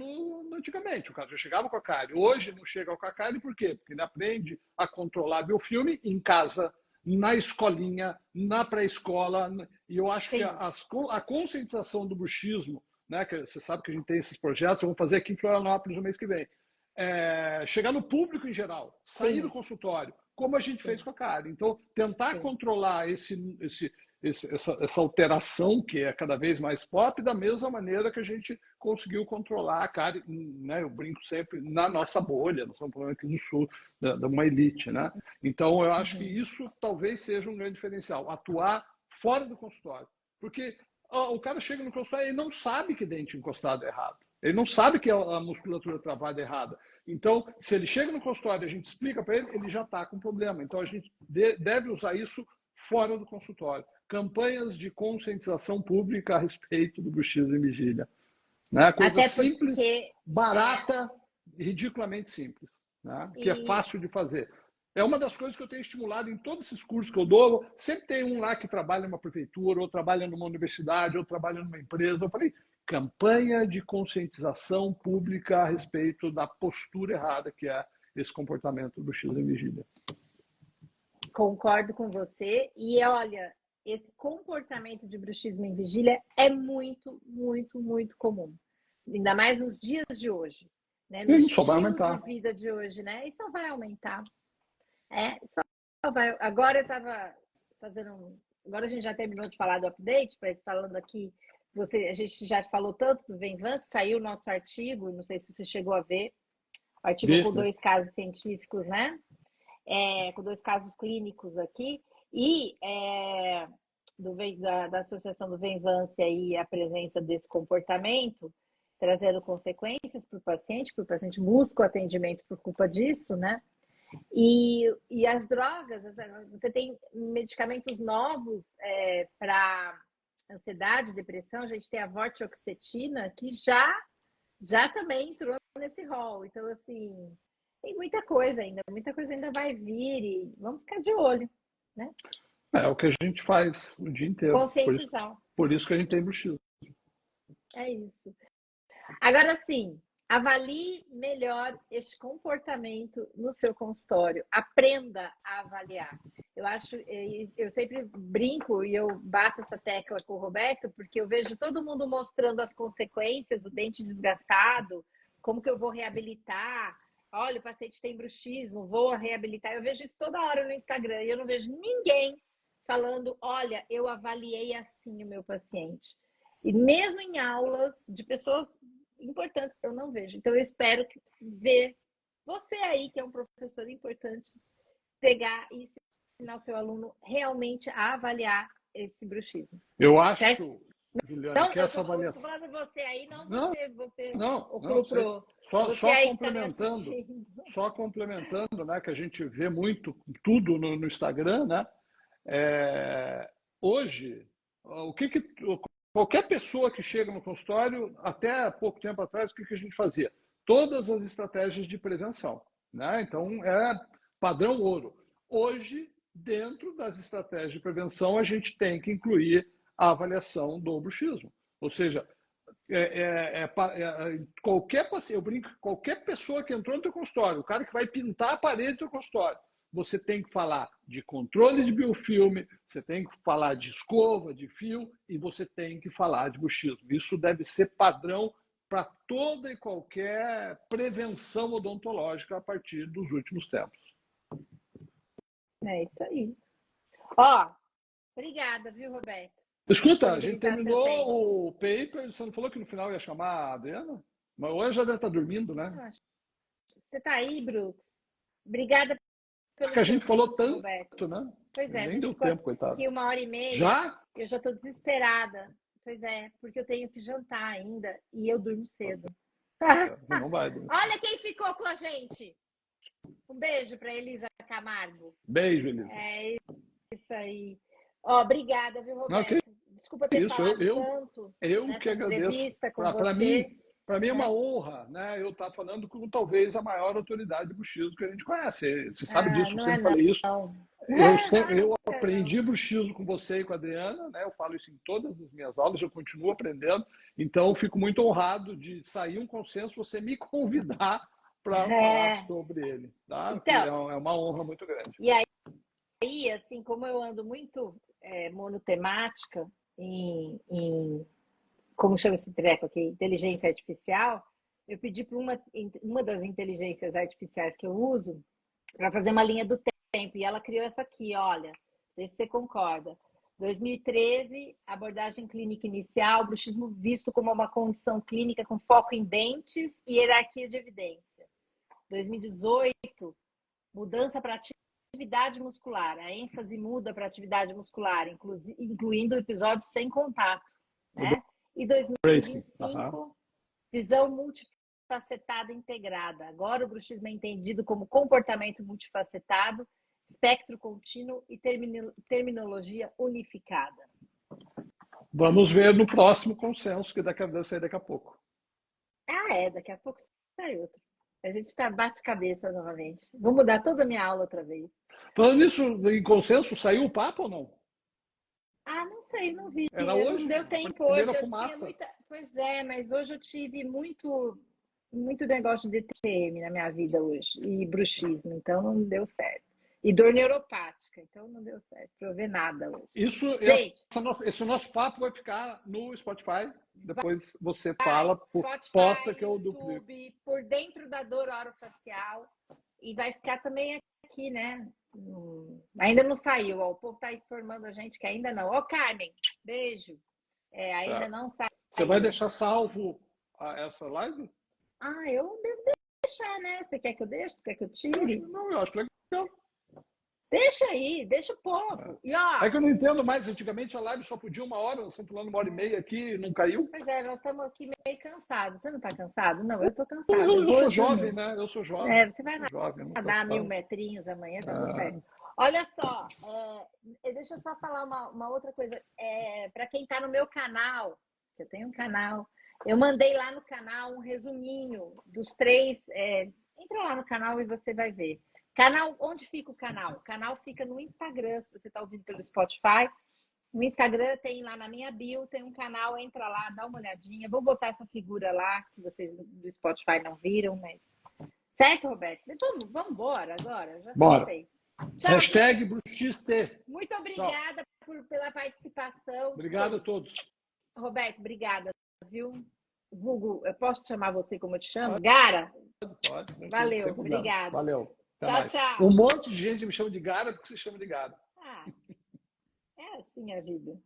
antigamente. O cara já chegava com a cárie. Hoje não chega com a cárie por quê? Porque ele aprende a controlar biofilme em casa, na escolinha, na pré-escola. E eu acho que a conscientização do bruxismo, né, que você sabe que a gente tem esses projetos, eu vou fazer aqui em Florianópolis no mês que vem, chegar no público em geral, sair do consultório, como a gente fez com a cárie. Então, tentar controlar essa alteração que é cada vez mais pop, da mesma maneira que a gente conseguiu controlar a cárie, né? Eu brinco sempre, na nossa bolha, nós estamos falando aqui do sul, de uma elite, né? Então, eu acho que isso talvez seja um grande diferencial, atuar fora do consultório. Porque o cara chega no consultório e ele não sabe que dente encostado é errado. Ele não sabe que a musculatura travada é errada. Então, se ele chega no consultório e a gente explica para ele, ele já está com problema. Então, a gente deve usar isso fora do consultório. Campanhas de conscientização pública a respeito do bruxismo em vigília. Né? Coisa simples, barata, ridiculamente simples. Né? Que é fácil de fazer. É uma das coisas que eu tenho estimulado em todos esses cursos que eu dou. Sempre tem um lá que trabalha numa prefeitura, ou trabalha numa universidade, ou trabalha numa empresa. Eu falei, campanha de conscientização pública a respeito da postura errada que é esse comportamento do bruxismo em vigília. Concordo com você. E olha, esse comportamento de bruxismo em vigília é muito, muito, muito comum. Ainda mais nos dias de hoje. Né? No estilo de vida de hoje, né? E só vai aumentar. Agora eu estava fazendo Agora a gente já terminou de falar do update, mas falando aqui, a gente já falou tanto do Venvance, saiu o nosso artigo, não sei se você chegou a ver, artigo com 2 casos científicos, né? Com 2 casos clínicos aqui, e da associação do Venvance aí, a presença desse comportamento, trazendo consequências para o paciente busca o atendimento por culpa disso, né? E as drogas, você tem medicamentos novos para ansiedade, depressão, a gente tem a vortioxetina, que já também entrou nesse rol. Então, assim, tem muita coisa ainda vai vir e vamos ficar de olho, né? É o que a gente faz o dia inteiro. Conscientizar. Por isso que a gente tem bruxismo. É isso. Agora sim, avalie melhor este comportamento no seu consultório. Aprenda a avaliar. Eu sempre brinco e eu bato essa tecla com o Roberto, porque eu vejo todo mundo mostrando as consequências, o dente desgastado, como que eu vou reabilitar. Olha, o paciente tem bruxismo, vou reabilitar. Eu vejo isso toda hora no Instagram e eu não vejo ninguém falando, olha, eu avaliei assim o meu paciente. E mesmo em aulas de pessoas importantes, eu não vejo. Então, eu espero ver você aí, que é um professor importante, pegar e ensinar o seu aluno realmente a avaliar esse bruxismo. Eu acho, certo? Juliana, não, que essa avaliação... Eu tô falando você aí, não você só complementando, né, que a gente vê muito tudo no Instagram, né? Hoje, qualquer pessoa que chega no consultório, até pouco tempo atrás, o que a gente fazia? Todas as estratégias de prevenção, né? Então, é padrão ouro. Hoje, dentro das estratégias de prevenção, a gente tem que incluir a avaliação do bruxismo. Ou seja, qualquer paciente, eu brinco, qualquer pessoa que entrou no teu consultório, o cara que vai pintar a parede do teu consultório, você tem que falar de controle de biofilme, você tem que falar de escova, de fio, e você tem que falar de bruxismo. Isso deve ser padrão para toda e qualquer prevenção odontológica a partir dos últimos tempos. É isso aí. Obrigada, viu, Roberto? Escuta, a gente terminou o paper, você não falou que no final ia chamar a Adriana? Mas hoje já deve estar dormindo, né? Você está aí, Brooks? Obrigada. Porque a gente falou tanto, Roberto. né? Pois é, nem deu tempo, coitado. Aqui 1h30. Já? Eu já estou desesperada. Pois é, porque eu tenho que jantar ainda e eu durmo cedo. Não vai dormir. Olha quem ficou com a gente. Um beijo para Elisa Camargo. Beijo, Elisa. É isso aí. Obrigada, viu, Roberto? Não, Desculpa ter falado tanto nessa que agradeço. entrevista com você. Para mim, Para mim é uma honra, né? Eu estar falando com talvez a maior autoridade de bruxismo que a gente conhece. Você sabe disso, eu Não sempre é falei isso. não. Eu aprendi bruxismo com você e com a Adriana, né? Eu falo isso em todas as minhas aulas, eu continuo aprendendo. Então, eu fico muito honrado de sair um consenso, você me convidar para falar sobre ele, tá? Então, É uma honra muito grande. E aí, assim, como eu ando muito monotemática como chama esse treco aqui? Inteligência artificial, eu pedi para uma das inteligências artificiais que eu uso para fazer uma linha do tempo. E ela criou essa aqui, olha, vê se você concorda. 2013, abordagem clínica inicial, bruxismo visto como uma condição clínica com foco em dentes e hierarquia de evidência. 2018, mudança para atividade muscular. A ênfase muda para atividade muscular, incluindo episódios sem contato. Né? E 2025, visão multifacetada integrada. Agora o bruxismo é entendido como comportamento multifacetado, espectro contínuo e terminologia unificada. Vamos ver no próximo consenso, que deve sair daqui a pouco. Daqui a pouco sai outro. A gente bate cabeça novamente. Vou mudar toda a minha aula outra vez. Falando nisso, em consenso, saiu o papo ou não? Não sei, não vi. Era hoje? Não deu tempo hoje. Eu tinha muita... Pois é, mas hoje eu tive muito negócio de TPM na minha vida hoje. E bruxismo, então não deu certo. E dor neuropática, então não deu certo para eu ver nada hoje. Gente, esse nosso papo vai ficar no Spotify. Depois você fala, Spotify, posta que eu YouTube, duplico. Por dentro da dor orofacial. E vai ficar também aqui, né? Ainda não saiu. Ó, o povo está informando a gente que ainda não. Ó, Carmen, beijo. Ainda não saiu. Você vai deixar salvo essa live? Eu devo deixar, né? Você quer que eu deixe? Você quer que eu tire? Não, eu acho legal. Deixa aí, deixa o povo. E, ó, é que eu não entendo mais. Antigamente a live só podia 1 hora, nós estamos falando 1h30 aqui, não caiu. Pois é, nós estamos aqui meio cansados. Você não está cansado? Não, eu estou cansado. Eu sou jovem, né? Eu sou jovem. Você vai nadar 1000 metrinhos amanhã, tá tudo certo. Olha só, deixa eu só falar uma outra coisa. Para quem está no meu canal, eu tenho um canal, eu mandei lá no canal um resuminho dos 3. Entra lá no canal e você vai ver. Canal, onde fica o canal? O canal fica no Instagram, se você está ouvindo pelo Spotify. No Instagram tem lá na minha bio, tem um canal, entra lá, dá uma olhadinha. Vou botar essa figura lá, que vocês do Spotify não viram, mas... Certo, Roberto? Então, vamos embora agora? Já pensei. Tchau, hashtag Bruxiste. Muito obrigada pela participação. Obrigado a todos. Roberto, obrigada, viu? Hugo, eu posso chamar você como eu te chamo? Gara? Pode. Valeu, obrigada. Valeu. Tchau. Um monte de gente me chama de Gara porque você chama de Gara. É assim a vida.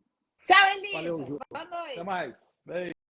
Tchau, Elisa. Valeu, Ju. Boa noite. Até mais. Beijo.